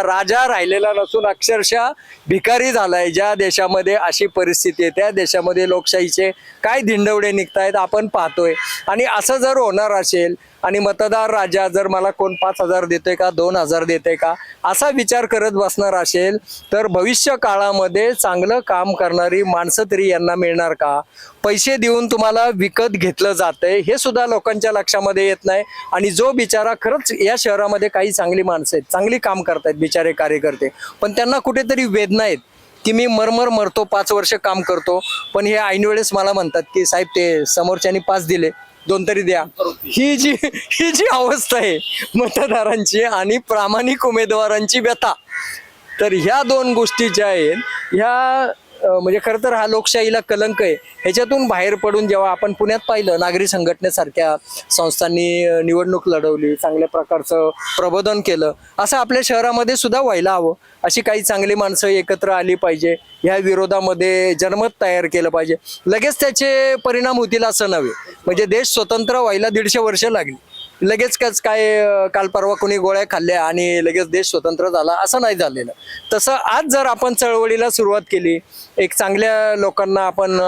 राजा राहिलेला नसून अक्षरशः भिकारी झालाय. ज्या देशामध्ये अशी परिस्थिती आहे त्या देशामध्ये लोकशाहीचे काय धिंडवडे निघतायत आपण पाहतोय. आणि असं जर होणार असेल आणि मतदार राजा जर मला कोण 5,000 देतोय का 2,000 देतोय का असा विचार करत बसणार असेल तर भविष्य काळामध्ये चांगलं काम करणारी माणसं तरी यांना मिळणार का? पैसे देऊन तुम्हाला विकत घेतलं जातंय हे सुद्धा लोकांच्या लक्षामध्ये येत नाही. आणि जो बिचारा खरंच या शहरामध्ये काही चांगली माणसं आहेत, चांगली काम करतायत बिचारे कार्यकर्ते, पण त्यांना कुठेतरी वेदना आहेत की मी मरतो 5 वर्ष काम करतो, पण हे ऐन वेळेस मला म्हणतात की साहेब ते समोरच्यानी 5 दिले दोन तरी द्या. ही जी अवस्था आहे मतदारांची आणि प्रामाणिक उमेदवारांची व्यथा, तर ह्या दोन गोष्टी ज्या आहेत ह्या म्हणजे खरं तर हा लोकशाहीला कलंक आहे. ह्याच्यातून बाहेर पडून जेव्हा आपण पुण्यात पाहिलं नागरी संघटनेसारख्या संस्थांनी निवडणूक लढवली, चांगल्या प्रकारचं प्रबोधन केलं, असं आपल्या शहरामध्ये सुद्धा व्हायला हवं. अशी काही चांगली माणसं एकत्र आली पाहिजे, ह्या विरोधामध्ये जनमत तयार केलं पाहिजे. लगेच त्याचे परिणाम होतील असं नव्हे. म्हणजे देश स्वतंत्र व्हायला 150 वर्ष लागली, लगेच काय काल परवा कोणी गोळ्या खाल्ल्या आणि लगेच देश स्वतंत्र झाला असं नाही झालेलं. तसं आज जर आपण चळवळीला सुरुवात केली, एक चांगल्या लोकांना आपण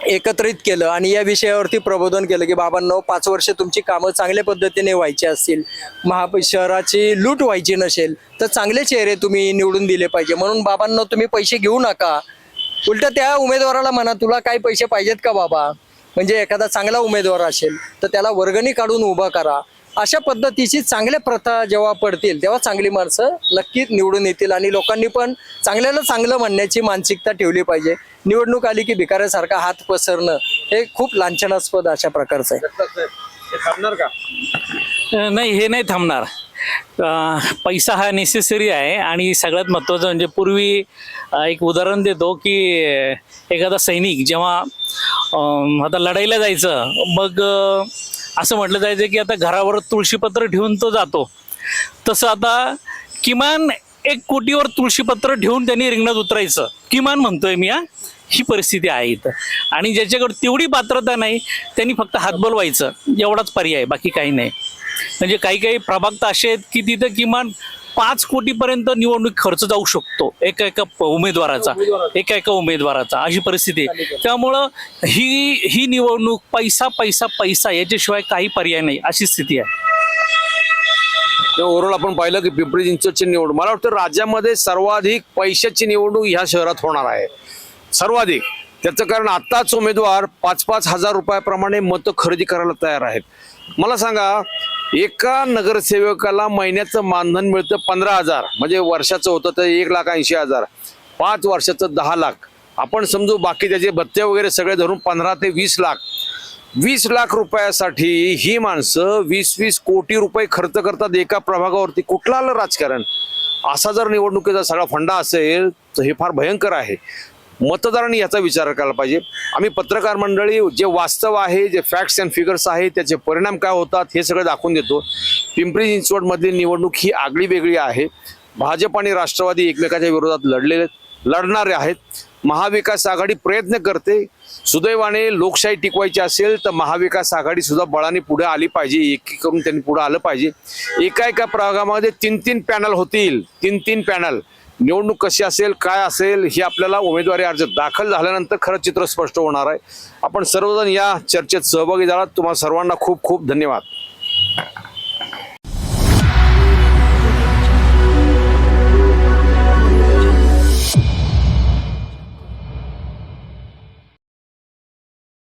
एकत्रित केलं आणि या विषयावरती प्रबोधन केलं की बाबांनो 5 वर्ष तुमची कामं चांगल्या पद्धतीने व्हायची असतील, शहराची लूट व्हायची नसेल तर चांगले चेहरे तुम्ही निवडून दिले पाहिजे. म्हणून बाबांनो तुम्ही पैसे घेऊ नका, उलट त्या उमेदवाराला म्हणा तुला काय पैसे पाहिजेत का बाबा, म्हणजे एखादा चांगला उमेदवार असेल तर त्याला वर्गणी काढून उभा करा. अशा पद्धतीची चांगल्या प्रथा जेव्हा पडतील तेव्हा चांगली माणसं नक्कीच निवडून येतील आणि लोकांनी पण चांगल्याला चांगलं म्हणण्याची मानसिकता ठेवली पाहिजे. निवडणूक आली की भिकाऱ्यासारखा हात पसरणं हे खूप लांछनास्पद अशा प्रकारचं आहे. थांबणार का? नाही, हे नाही थांबणार. पैसा हा नेसेसरी आहे आणि सगळ्यात महत्त्वाचं म्हणजे पूर्वी एक उदाहरण देतो की एखादा सैनिक जेव्हा आता लढाईला जायचं, मग असं म्हटलं जायचं की आता घरावर तुळशीपत्र ठेवून तो जातो, तसं आता किमान 1 कोटीवर तुळशीपत्र ठेवून त्यांनी रिंगणात उतरायचं, किमान म्हणतोय मी. ही परिस्थिती आहे इथं. आणि ज्याच्याकडे तेवढी पात्रता नाही त्यांनी फक्त हात बोलवायचं, एवढाच पर्याय आहे, बाकी काही नाही. म्हणजे काही प्रभाग तर असे आहेत की तिथं किमान 5 कोटीपर्यंत निवडणूक खर्च जाऊ शकतो एका उमेदवाराचा, अशी परिस्थिती आहे. त्यामुळं ही निवडणूक पैसा याच्याशिवाय काही पर्याय नाही, अशी स्थिती आहे. ओव्हरऑल आपण पाहिलं की पिंपरी चिंचवडची निवडणूक, मला वाटतं राज्यामध्ये सर्वाधिक पैशाची निवडणूक ह्या शहरात होणार आहे, सर्वाधिक. त्याचं कारण आत्ताच उमेदवार 5-5 हजार रुपयाप्रमाणे मतं खरेदी करायला तयार आहेत. मला सांगा, एका नगरसेवकाला महिन्याचं मानधन मिळतं 15,000, म्हणजे वर्षाचं होतं तर 1,80,000, 5 वर्षाचं 10 लाख. आपण समजू बाकी त्याचे भत्ते वगैरे सगळे धरून 15 ते 20 लाख. 20 लाख रुपयासाठी ही माणसं 20-20 कोटी रुपये खर्च करतात एका प्रभागावरती. कुठलं आलं राजकारण? असा जर निवडणुकीचा सगळा फंडा असेल तर हे फार भयंकर आहे. मतदारांनी याचा विचार करायला पाहिजे. आम्ही पत्रकार मंडळी जे वास्तव आहे, जे फॅक्ट्स अँड फिगर्स आहे, त्याचे परिणाम काय होतात हे सगळं दाखवून देतो. पिंपरी चिंचवडमधली निवडणूक ही आगळी वेगळी आहे. भाजप आणि राष्ट्रवादी एकमेकाच्या विरोधात लढणारे आहेत. महाविकास आघाडी प्रयत्न करते. सुदैवाने लोकशाही टिकवायची असेल तर महाविकास आघाडी सुद्धा बळाने पुढे आली पाहिजे, एकी करून त्यांनी पुढे आलं पाहिजे. एका प्रभागामध्ये 3-3 पॅनल होतील, 3-3 पॅनल. निवडणूक कशी असेल, काय असेल, हे आपल्याला उमेदवारी अर्ज दाखल झाल्यानंतर खरं चित्र स्पष्ट होणार आहे. आपण सर्वजण या चर्चेत सहभागी झालात. तुम्हाला सर्वांना खूप खूप धन्यवाद.